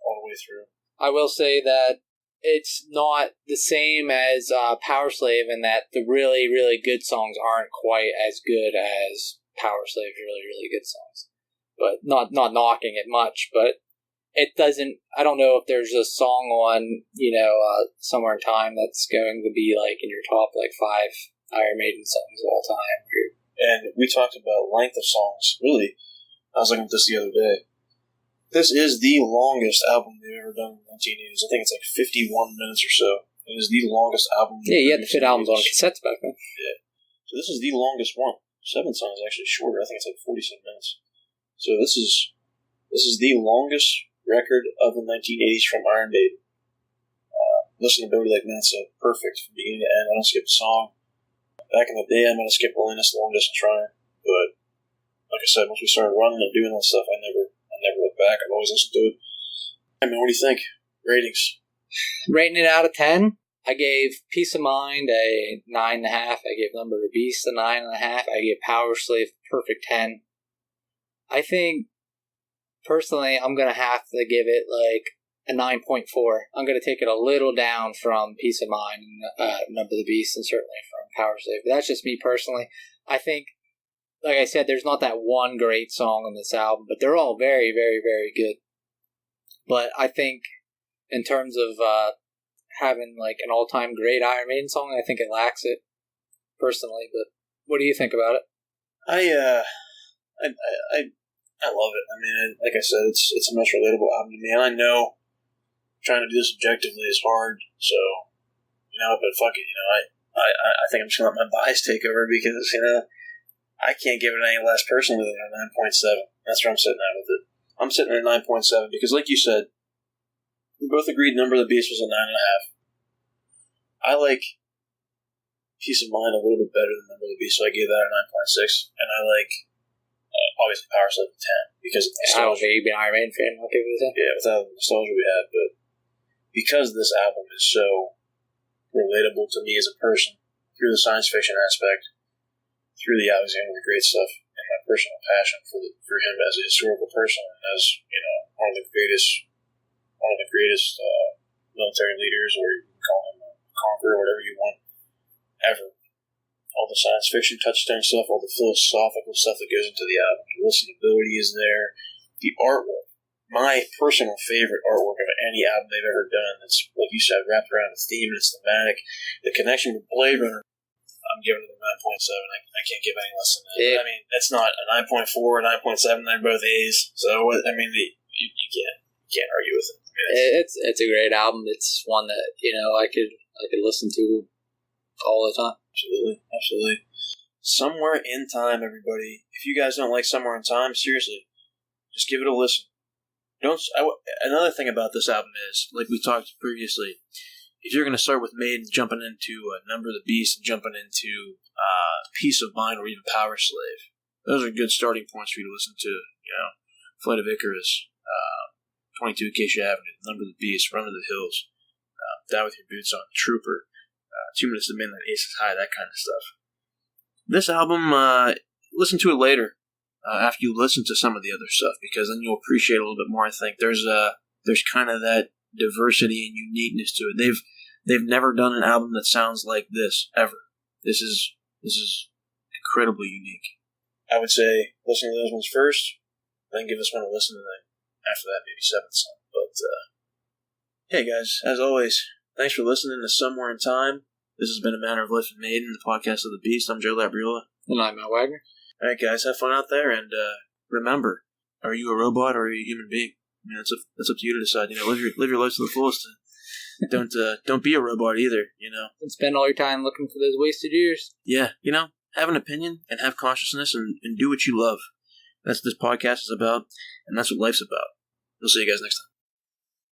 all the way through. I will say that it's not the same as Power Slave in that the really, really good songs aren't quite as good as Power Slave's really, really good songs. But not knocking it much, but it doesn't, I don't know if there's a song on, Somewhere in Time that's going to be like in your top like 5 Iron Maiden songs of all time. And we talked about length of songs. Really, I was looking at this the other day. This is the longest album they've ever done in the 1980s. I think it's like 51 minutes or so. It is the longest album. Yeah, you had to fit albums on cassettes back then. Yeah. So this is the longest one. 7 songs is actually shorter. I think it's like 47 minutes. So this is the longest record of the 1980s from Iron Maiden. Listenability, like Matt said, perfect from beginning to end. I don't skip a song. Back in the day, I might have skipped Loneliness, Long Distance Runner, but like I said, once we started running and doing that stuff, I never looked back. I've always listened to it. I mean, what do you think? Ratings? Rating it out of 10, I gave Peace of Mind a 9.5. I gave Number of the Beast a 9.5. I gave Power Slave a perfect 10. I think, personally, I'm going to have to give it like a 9.4. I'm going to take it a little down from Peace of Mind and Number of the Beast, and certainly from Power Slave. But that's just me personally. I think, like I said, there's not that one great song on this album, but they're all very, very, very good. But I think in terms of having like an all-time great Iron Maiden song, I think it lacks it, personally. But what do you think about it? I love it. I mean, like I said, it's a most relatable album to me, and I know trying to do this objectively is hard. So, but fuck it, I think I'm just gonna let my bias take over because I can't give it any less personally than a 9.7. That's where I'm sitting at with it. I'm sitting at a 9.7 because, like you said, we both agreed Number of the Beast was a 9.5. I like Peace of Mind a little bit better than Number of the Beast, so I gave that a 9.6. And I like, obviously, Power Slave a 10 because of the nostalgia. I don't think you'd be an Iron Maiden fan. I'll give it a 10. Yeah, without the nostalgia we had, but because this album is so relatable to me as a person through the science fiction aspect, through the Alexander the Great stuff, and my personal passion for him as a historical person and as one of the greatest military leaders, or you can call him a conqueror, whatever you want, ever. All the science fiction touchstone stuff, all the philosophical stuff that goes into the album, the listenability is there, the artwork. My personal favorite artwork of any album they've ever done. That's, like you said, wrapped around its theme and its thematic. The connection with Blade Runner. I'm giving it a 9.7. I can't give any less than that. Yeah. I mean, it's not a 9.4 or 9.7. They're both A's. So, I mean, you can't argue with it. I mean, it's a great album. It's one that, I could listen to all the time. Absolutely. Somewhere in Time, everybody. If you guys don't like Somewhere in Time, seriously, just give it a listen. Another thing about this album is, like we talked previously, if you're going to start with Maiden, jumping into Number of the Beast, and jumping into Peace of Mind, or even Power Slave, those are good starting points for you to listen to. Flight of Icarus, 22 Acacia Avenue, Number of the Beast, Run to the Hills, Die with Your Boots On, Trooper, 2 Minutes to Midnight, Aces High, that kind of stuff. This album, listen to it later after you listen to some of the other stuff, because then you'll appreciate it a little bit more. I think there's kind of that diversity and uniqueness to it. They've never done an album that sounds like this ever. This is incredibly unique. I would say listen to those ones first, then give this one a listen, and then after that maybe 7th song. But hey guys, as always, thanks for listening to Somewhere in Time. This has been A Matter of Life and Maiden, the podcast of the Beast. I'm Joe Labriola. And I'm Matt Wagner. All right, guys, have fun out there, and remember, are you a robot or are you a human being? I mean, that's up to you to decide. Live your life to the fullest. Don't be a robot either. And spend all your time looking for those wasted years. Yeah, have an opinion and have consciousness and do what you love. That's what this podcast is about, and that's what life's about. We'll see you guys next time.